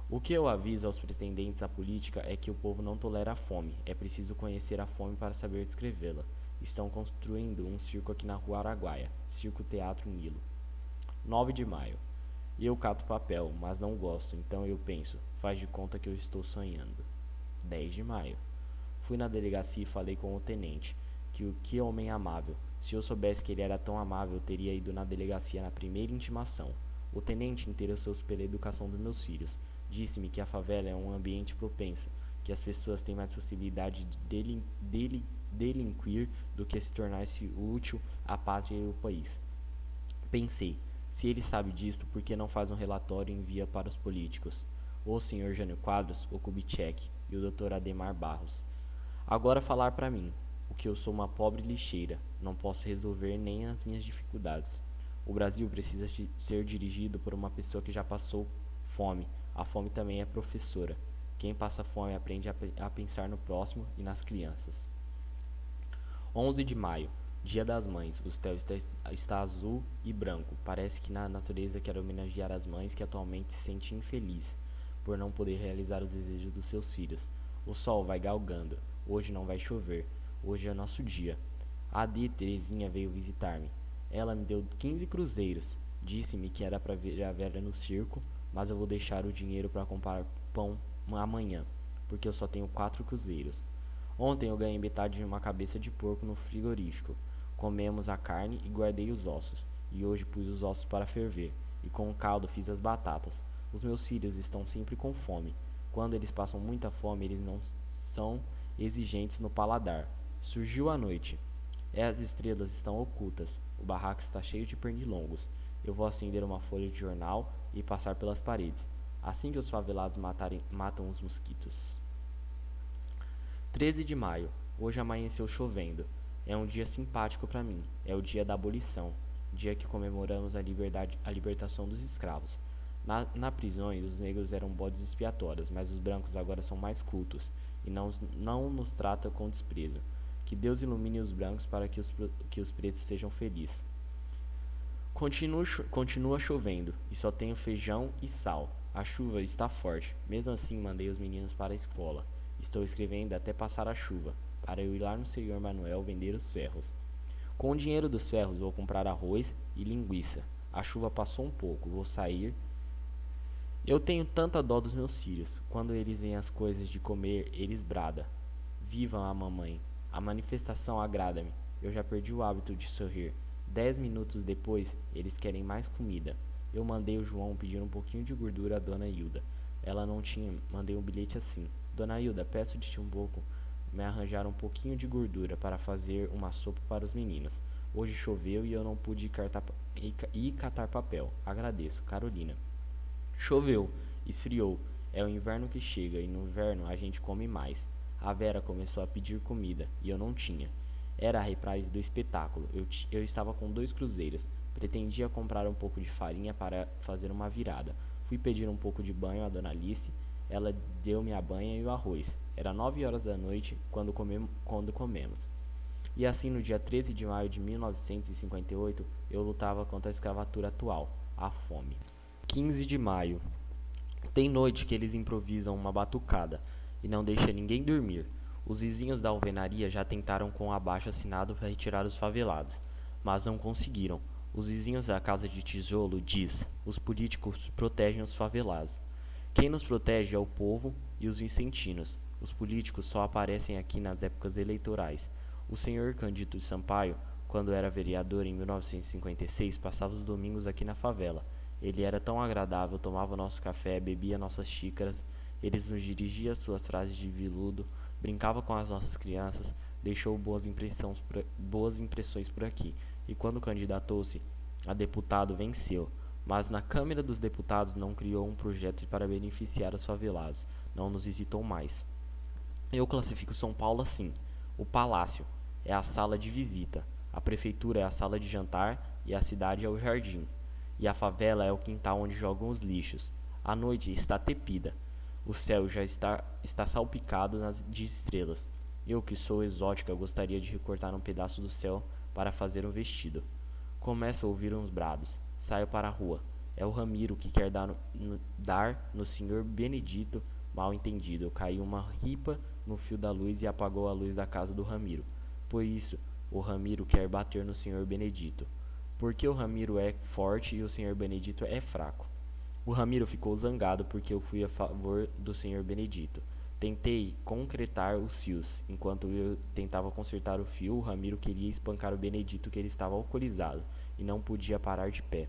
O que eu aviso aos pretendentes à política é que o povo não tolera a fome. É preciso conhecer a fome para saber descrevê-la. Estão construindo um circo aqui na rua Araguaia. Circo Teatro Nilo. 9 de maio. Eu cato papel, mas não gosto, então eu penso, faz de conta que eu estou sonhando. 10 de maio. Fui na delegacia e falei com o tenente, que homem amável. Se eu soubesse que ele era tão amável, eu teria ido na delegacia na primeira intimação. O tenente interessou-se pela educação dos meus filhos. Disse-me que a favela é um ambiente propenso, que as pessoas têm mais possibilidade de delinquir do que se tornar-se útil à pátria e ao país. Pensei, se ele sabe disto, por que não faz um relatório e envia para os políticos? O Sr. Jânio Quadros, o Kubitschek e o Dr. Ademar Barros. Agora falar para mim, o que eu sou uma pobre lixeira, não posso resolver nem as minhas dificuldades. O Brasil precisa ser dirigido por uma pessoa que já passou fome. A fome também é professora. Quem passa fome aprende a pensar no próximo e nas crianças. 11 de maio, Dia das Mães. O céu está azul e branco. Parece que na natureza quer homenagear as mães que atualmente se sentem infelizes por não poder realizar os desejos dos seus filhos. O sol vai galgando. Hoje não vai chover. Hoje é nosso dia. A Terezinha veio visitar-me. Ela me deu 15 cruzeiros. Disse-me que era para ver a velha no circo, mas eu vou deixar o dinheiro para comprar pão amanhã, porque eu só tenho 4 cruzeiros. Ontem eu ganhei metade de uma cabeça de porco no frigorífico. Comemos a carne e guardei os ossos. E hoje pus os ossos para ferver, e com o caldo fiz as batatas. Os meus filhos estão sempre com fome. Quando eles passam muita fome, eles não são exigentes no paladar. Surgiu a noite. As estrelas estão ocultas. O barraco está cheio de pernilongos. Eu vou acender uma folha de jornal e passar pelas paredes, assim que os favelados matam os mosquitos. 13 de maio. Hoje amanheceu chovendo. É um dia simpático para mim. É o dia da abolição, dia que comemoramos a libertação dos escravos. Na prisões, os negros eram bodes expiatórios, mas os brancos agora são mais cultos e não nos tratam com desprezo. Que Deus ilumine os brancos para que os pretos sejam felizes. Continua chovendo e só tenho feijão e sal. A chuva está forte. Mesmo assim, mandei os meninos para a escola. Estou escrevendo até passar a chuva, para eu ir lá no Senhor Manuel vender os ferros. Com o dinheiro dos ferros, vou comprar arroz e linguiça. A chuva passou um pouco, vou sair. Eu tenho tanta dó dos meus filhos. Quando eles veem as coisas de comer, eles bradam. Vivam a mamãe. A manifestação agrada-me. Eu já perdi o hábito de sorrir. 10 minutos depois, eles querem mais comida. Eu mandei o João pedir um pouquinho de gordura à Dona Hilda. Ela não tinha, mandei um bilhete assim. Dona Hilda, peço-te um pouco me arranjar um pouquinho de gordura para fazer uma sopa para os meninos. Hoje choveu e eu não pude ir catar papel. Agradeço, Carolina. Choveu, esfriou. É o inverno que chega e no inverno a gente come mais. A Vera começou a pedir comida e eu não tinha. Era a reprise do espetáculo. Eu estava com 2 cruzeiros. Pretendia comprar um pouco de farinha para fazer uma virada. Fui pedir um pouco de banho à Dona Alice. Ela deu-me a banha e o arroz. Era 9 horas da noite quando comemos. E assim, no dia 13 de maio de 1958, eu lutava contra a escravatura atual, a fome. 15 de maio. Tem noite que eles improvisam uma batucada e não deixa ninguém dormir. Os vizinhos da alvenaria já tentaram com um abaixo-assinado para retirar os favelados, mas não conseguiram. Os vizinhos da casa de tijolo diz: os políticos protegem os favelados. Quem nos protege é o povo e os vicentinos. Os políticos só aparecem aqui nas épocas eleitorais. O senhor Cândido Sampaio, quando era vereador em 1956, passava os domingos aqui na favela. Ele era tão agradável, tomava nosso café, bebia nossas xícaras, ele nos dirigia suas frases de veludo, brincava com as nossas crianças, deixou boas impressões por aqui, e quando candidatou-se a deputado venceu. Mas na Câmara dos Deputados não criou um projeto para beneficiar os favelados, não nos visitou mais. Eu classifico São Paulo assim: o palácio é a sala de visita, a prefeitura é a sala de jantar e a cidade é o jardim. E a favela é o quintal onde jogam os lixos. A noite está tepida. O céu já está salpicado de estrelas. Eu, que sou exótica, gostaria de recortar um pedaço do céu para fazer um vestido. Começo a ouvir uns brados. Saio para a rua. É o Ramiro que quer dar no senhor Benedito, mal entendido. Eu caí uma ripa no fio da luz e apagou a luz da casa do Ramiro. Por isso, o Ramiro quer bater no senhor Benedito. Porque o Ramiro é forte e o senhor Benedito é fraco. O Ramiro ficou zangado porque eu fui a favor do senhor Benedito. Tentei concretar os fios. Enquanto eu tentava consertar o fio, o Ramiro queria espancar o Benedito, que ele estava alcoolizado e não podia parar de pé.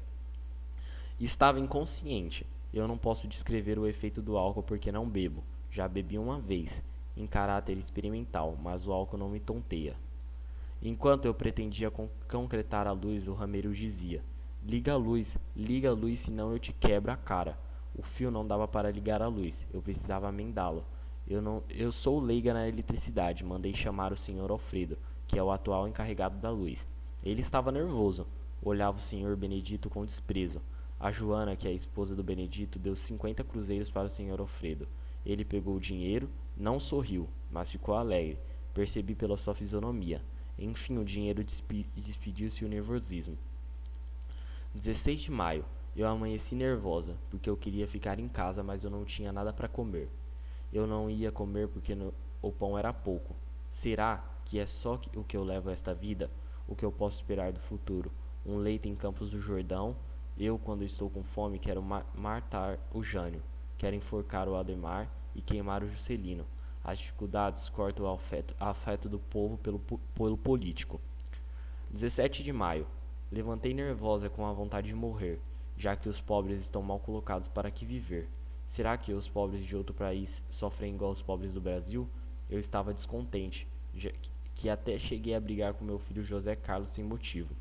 Estava inconsciente. Eu não posso descrever o efeito do álcool porque não bebo. Já bebi uma vez, em caráter experimental, mas o álcool não me tonteia. Enquanto eu pretendia concretar a luz, o Ramiro dizia: liga a luz, senão eu te quebro a cara. O fio não dava para ligar a luz, eu precisava amendá-lo. Eu sou leiga na eletricidade, mandei chamar o senhor Alfredo, que é o atual encarregado da luz. Ele estava nervoso, olhava o senhor Benedito com desprezo. A Joana, que é a esposa do Benedito, deu 50 cruzeiros para o senhor Alfredo. Ele pegou o dinheiro, não sorriu, mas ficou alegre. Percebi pela sua fisionomia. Enfim, o dinheiro despediu-se o nervosismo. 16 de maio. Eu amanheci nervosa, porque eu queria ficar em casa, mas eu não tinha nada para comer. Eu não ia comer porque o pão era pouco. Será que é só o que eu levo a esta vida? O que eu posso esperar do futuro? Um leito em Campos do Jordão? Eu, quando estou com fome, quero matar o Jânio. Quero enforcar o Ademar e queimar o Juscelino. As dificuldades cortam o afeto do povo pelo político. 17 de maio. Levantei nervosa com a vontade de morrer, já que os pobres estão mal colocados para que viver. Será que os pobres de outro país sofrem igual os pobres do Brasil? Eu estava descontente, que até cheguei a brigar com meu filho José Carlos sem motivo.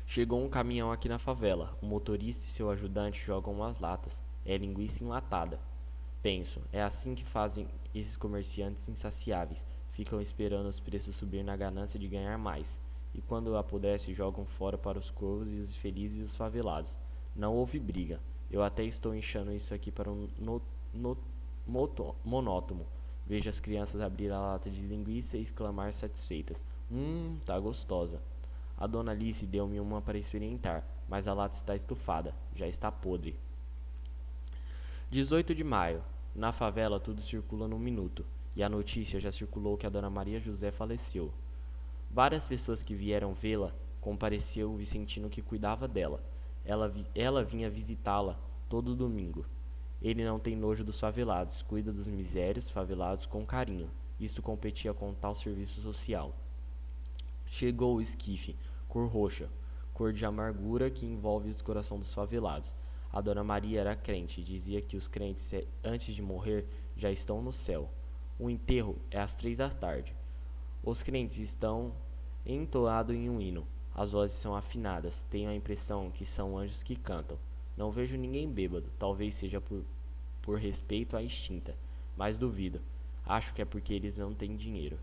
Chegou um caminhão aqui na favela. O motorista e seu ajudante jogam umas latas. É linguiça enlatada. Penso, é assim que fazem esses comerciantes insaciáveis. Ficam esperando os preços subir na ganância de ganhar mais. E quando apodrece jogam fora para os corvos e os infelizes e os favelados. Não houve briga. Eu até estou inchando isso aqui para um monótono. Vejo as crianças abrir a lata de linguiça e exclamar satisfeitas. Tá gostosa. A dona Alice deu-me uma para experimentar, mas a lata está estufada, já está podre. 18 de maio. Na favela tudo circula num minuto, e a notícia já circulou que a dona Maria José faleceu. Várias pessoas que vieram vê-la compareceu o Vicentino que cuidava dela. Ela vinha visitá-la todo domingo. Ele não tem nojo dos favelados, cuida dos misérios favelados com carinho. Isso competia com tal serviço social. Chegou o esquife, cor roxa, cor de amargura que envolve o coração dos favelados. A dona Maria era crente e dizia que os crentes, antes de morrer, já estão no céu. O enterro é às 3 da tarde. Os crentes estão entoados em um hino. As vozes são afinadas. Tenho a impressão que são anjos que cantam. Não vejo ninguém bêbado. Talvez seja por respeito à extinta. Mas duvido. Acho que é porque eles não têm dinheiro.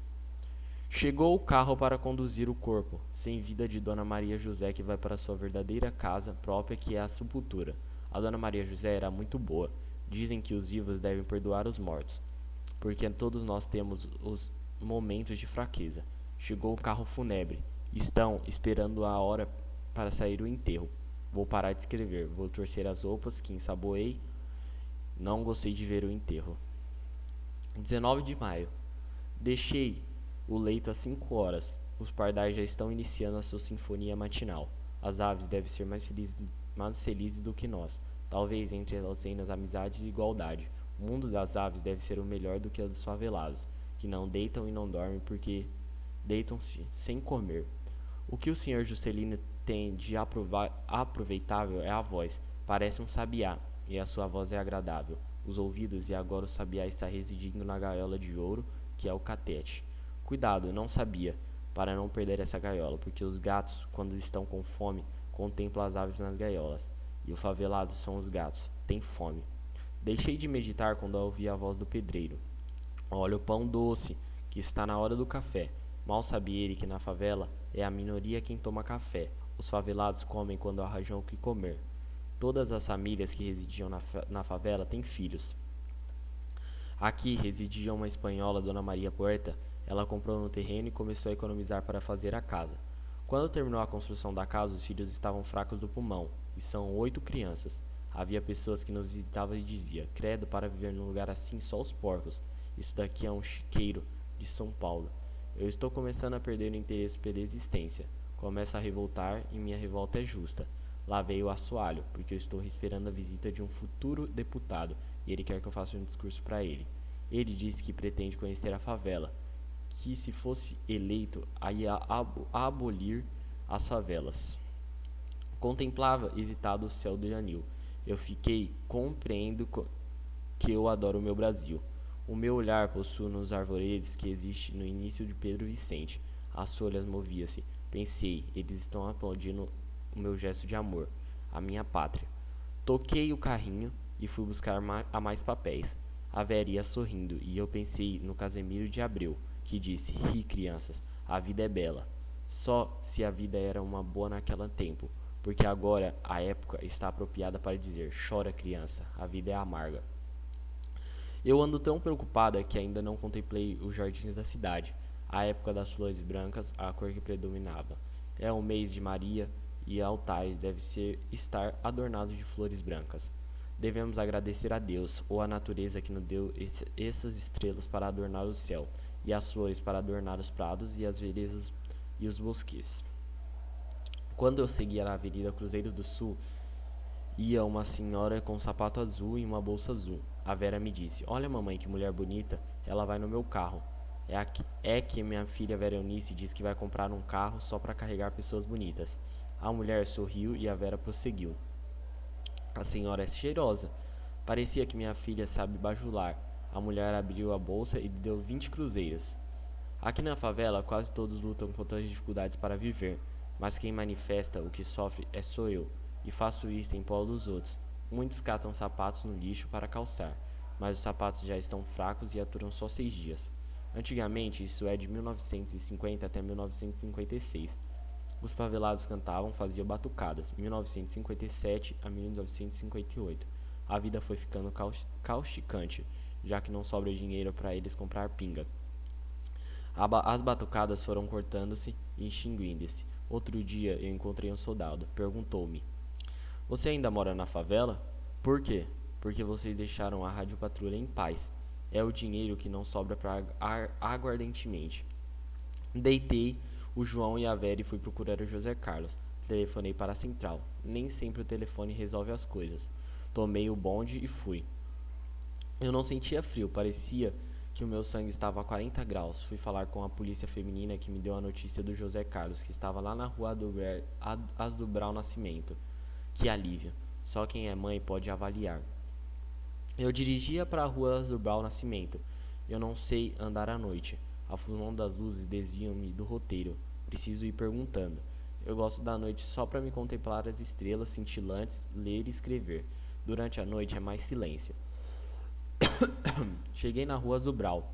Chegou o carro para conduzir o corpo, sem vida, de Dona Maria José, que vai para sua verdadeira casa própria, que é a sepultura. A Dona Maria José era muito boa. Dizem que os vivos devem perdoar os mortos, porque todos nós temos os momentos de fraqueza. Chegou o carro fúnebre. Estão esperando a hora para sair o enterro. Vou parar de escrever. Vou torcer as roupas que ensaboei. Não gostei de ver o enterro. 19 de maio. Deixei o leito às 5 horas. Os pardais já estão iniciando a sua sinfonia matinal. As aves devem ser mais felizes do que nós. Talvez entre elas tenham amizade e igualdade. O mundo das aves deve ser o melhor do que o dos favelados, que não deitam e não dormem porque deitam-se sem comer. O que o Sr. Juscelino tem de aproveitável é a voz. Parece um sabiá, e a sua voz é agradável. Os ouvidos, e agora o sabiá está residindo na gaiola de ouro, que é o catete. Cuidado, não sabia, para não perder essa gaiola, porque os gatos, quando estão com fome, contemplam as aves nas gaiolas, e os favelados são os gatos, têm fome. Deixei de meditar quando ouvi a voz do pedreiro. Olha o pão doce, que está na hora do café. Mal sabe ele que na favela é a minoria quem toma café. Os favelados comem quando arranjam o que comer. Todas as famílias que residiam na favela têm filhos. Aqui residia uma espanhola, Dona Maria Puerta. Ela comprou no terreno e começou a economizar para fazer a casa. Quando terminou a construção da casa, os filhos estavam fracos do pulmão, e são 8 crianças. Havia pessoas que nos visitavam e diziam: credo, para viver num lugar assim só os porcos. Isso daqui é um chiqueiro de São Paulo. Eu estou começando a perder o interesse pela existência. Começo a revoltar e minha revolta é justa. Lá veio o assoalho, porque eu estou esperando a visita de um futuro deputado e ele quer que eu faça um discurso para ele. Ele disse que pretende conhecer a favela, que se fosse eleito ia abolir as favelas. Contemplava hesitado o céu de anil. Eu fiquei compreendo que eu adoro o meu Brasil. O meu olhar possui nos arvoredos que existe no início de Pedro Vicente. As folhas moviam-se. Pensei, eles estão aplaudindo o meu gesto de amor, a minha pátria. Toquei o carrinho e fui buscar a mais papéis. A velha ia sorrindo e eu pensei no Casemiro de Abreu, que disse: ri, crianças, a vida é bela. Só se a vida era uma boa naquele tempo, porque agora a época está apropriada para dizer: chora, criança, a vida é amarga. Eu ando tão preocupada que ainda não contemplei os jardins da cidade. A época das flores brancas, a cor que predominava. É o mês de Maria e altares deve estar adornados de flores brancas. Devemos agradecer a Deus ou à natureza que nos deu essas estrelas para adornar o céu, e as flores para adornar os prados e as veredas e os bosques. Quando eu seguia na Avenida Cruzeiro do Sul, Ia uma senhora com um sapato azul e uma bolsa azul. A Vera me disse: Olha, mamãe, que mulher bonita. Ela vai no meu carro. É que minha filha Vera Eunice diz que vai comprar um carro só para carregar pessoas bonitas. A mulher sorriu e a Vera prosseguiu: A senhora é cheirosa. Parecia que minha filha sabe bajular. A mulher abriu a bolsa e deu 20 cruzeiros. Aqui na favela, quase todos lutam contra as dificuldades para viver, mas quem manifesta o que sofre sou eu, e faço isto em prol dos outros. Muitos catam sapatos no lixo para calçar, mas os sapatos já estão fracos e aturam só 6 dias. Antigamente, isso é de 1950 até 1956. Os favelados cantavam, faziam batucadas, 1957 a 1958. A vida foi ficando causticante, já que não sobra dinheiro para eles comprar pinga. As batucadas foram cortando-se e extinguindo-se. Outro dia eu encontrei um soldado. Perguntou-me: Você ainda mora na favela? Por quê? Porque vocês deixaram a rádio patrulha em paz. É o dinheiro que não sobra para aguardentemente. Deitei o João e a Vera e fui procurar o José Carlos. Telefonei para a central. Nem sempre o telefone resolve as coisas. Tomei o bonde e fui. Eu não sentia frio, parecia que o meu sangue estava a 40 graus. Fui falar com a polícia feminina que me deu a notícia do José Carlos, que estava lá na rua Asdrubal Nascimento. Que alívio! Só quem é mãe pode avaliar. Eu dirigia para a rua Asdrubal Nascimento. Eu não sei andar à noite. A fusão das luzes desvia-me do roteiro. Preciso ir perguntando. Eu gosto da noite só para me contemplar as estrelas cintilantes, ler e escrever. Durante a noite é mais silêncio. Cheguei na rua Zubral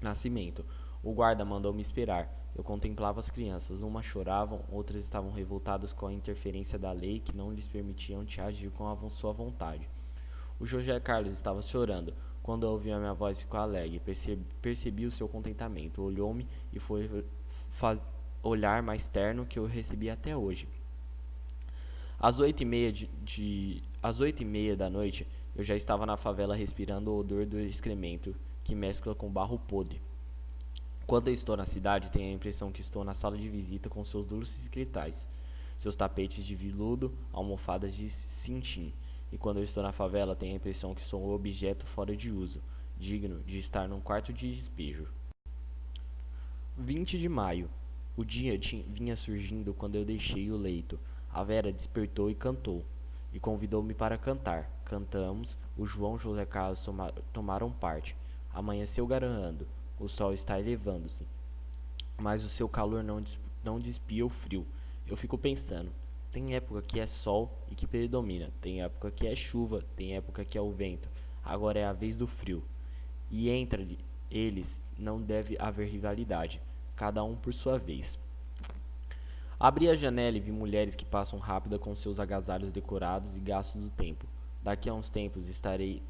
Nascimento. O guarda mandou me esperar. Eu contemplava as crianças. Umas choravam, outras estavam revoltadas com a interferência da lei que não lhes permitiam te agir com a sua vontade. O José Carlos estava chorando. Quando ouviu a minha voz, ficou alegre. Percebi o seu contentamento. Olhou-me e foi olhar mais terno que eu recebi até hoje. Às 8h30 da noite, eu já estava na favela respirando o odor do excremento, que mescla com barro podre. Quando eu estou na cidade, tenho a impressão que estou na sala de visita com seus dulces cristais, seus tapetes de veludo, almofadas de cetim. E quando eu estou na favela, tenho a impressão que sou um objeto fora de uso, digno de estar num quarto de despejo. 20 de maio. O dia vinha surgindo quando eu deixei o leito. A Vera despertou e cantou, e convidou-me para cantar. Cantamos, o João e José Carlos tomaram parte. Amanheceu garanhando, o sol está elevando-se, mas o seu calor não despia o frio. Eu fico pensando, tem época que é sol e que predomina, tem época que é chuva, tem época que é o vento. Agora é a vez do frio. E entre eles não deve haver rivalidade, cada um por sua vez. Abri a janela e vi mulheres que passam rápida com seus agasalhos decorados e gastos do tempo. Daqui a uns tempos estarei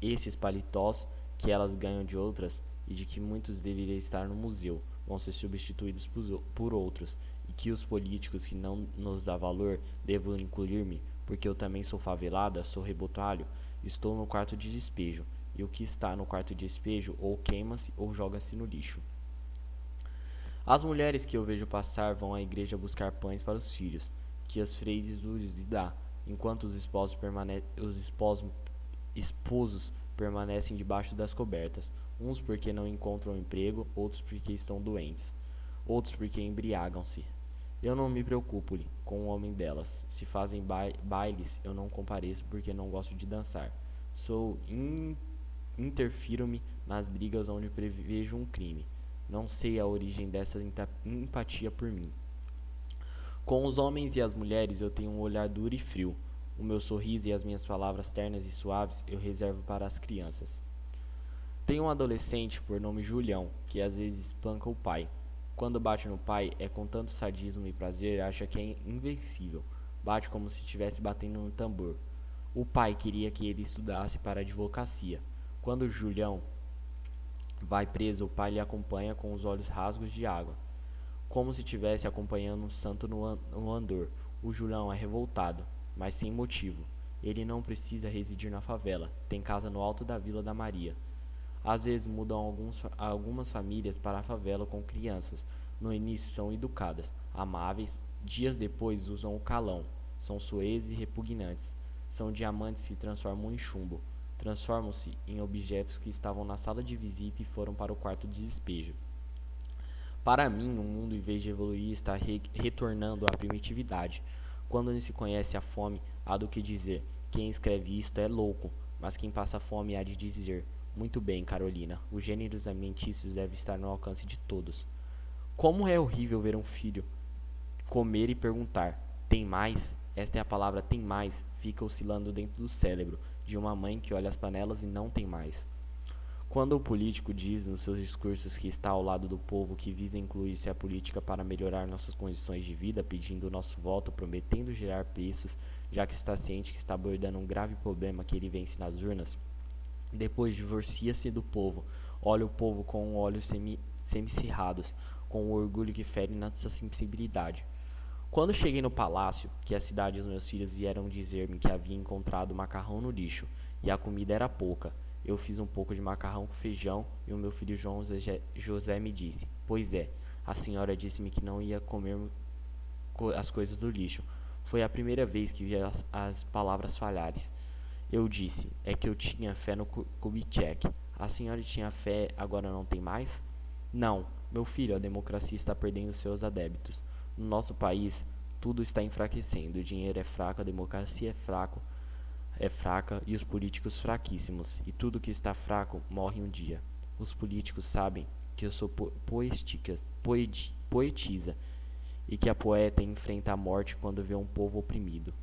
esses paletós que elas ganham de outras e de que muitos deveriam estar no museu vão ser substituídos por outros, e que os políticos que não nos dá valor devam incluir-me, porque eu também sou favelada, sou rebotalho, estou no quarto de despejo, e o que está no quarto de despejo ou queima-se ou joga-se no lixo. As mulheres que eu vejo passar vão à igreja buscar pães para os filhos, que as freiras lhes dá, enquanto os esposos permanecem debaixo das cobertas, uns porque não encontram emprego, outros porque estão doentes, outros porque embriagam-se. Eu não me preocupo com o homem delas. Se fazem bailes, eu não compareço porque não gosto de dançar. Interfiro-me nas brigas onde prevejo um crime. Não sei a origem dessa empatia por mim. Com os homens e as mulheres eu tenho um olhar duro e frio. O meu sorriso e as minhas palavras ternas e suaves eu reservo para as crianças. Tenho um adolescente por nome Julião, que às vezes espanca o pai. Quando bate no pai, é com tanto sadismo e prazer, acha que é invencível. Bate como se estivesse batendo no tambor. O pai queria que ele estudasse para a advocacia. Quando Julião vai preso, o pai lhe acompanha com os olhos rasgos de água, como se estivesse acompanhando um santo no andor. O Julião é revoltado, mas sem motivo. Ele não precisa residir na favela, tem casa no alto da Vila da Maria. Às vezes mudam algumas famílias para a favela com crianças. No início são educadas, amáveis, dias depois usam o calão, são soezes e repugnantes. São diamantes que transformam em chumbo. Transformam-se em objetos que estavam na sala de visita e foram para o quarto de despejo. Para mim, o mundo, em vez de evoluir, está retornando à primitividade. Quando não se conhece a fome, há do que dizer. Quem escreve isto é louco, mas quem passa fome há de dizer: muito bem, Carolina, os gêneros alimentícios devem estar no alcance de todos. Como é horrível ver um filho comer e perguntar: tem mais? Esta é a palavra tem mais, fica oscilando dentro do cérebro de uma mãe que olha as panelas e não tem mais. Quando o político diz nos seus discursos que está ao lado do povo, que visa incluir-se à política para melhorar nossas condições de vida, pedindo o nosso voto, prometendo gerar preços, já que está ciente que está abordando um grave problema que ele vence nas urnas, depois divorcia-se do povo, olha o povo com olhos semicerrados, com o orgulho que fere nossa sensibilidade. Quando cheguei no palácio, que a cidade e os meus filhos vieram dizer-me que havia encontrado macarrão no lixo, e a comida era pouca, eu fiz um pouco de macarrão com feijão e o meu filho José me disse: pois é, a senhora disse-me que não ia comer as coisas do lixo. Foi a primeira vez que vi as palavras falhares. Eu disse: é que eu tinha fé no Kubitschek. A senhora tinha fé, agora não tem mais? Não, meu filho, a democracia está perdendo seus adeptos. No nosso país, tudo está enfraquecendo. O dinheiro é fraco, a democracia é fraca e os políticos fraquíssimos. E tudo que está fraco morre um dia. Os políticos sabem que eu sou poetisa e que a poeta enfrenta a morte quando vê um povo oprimido.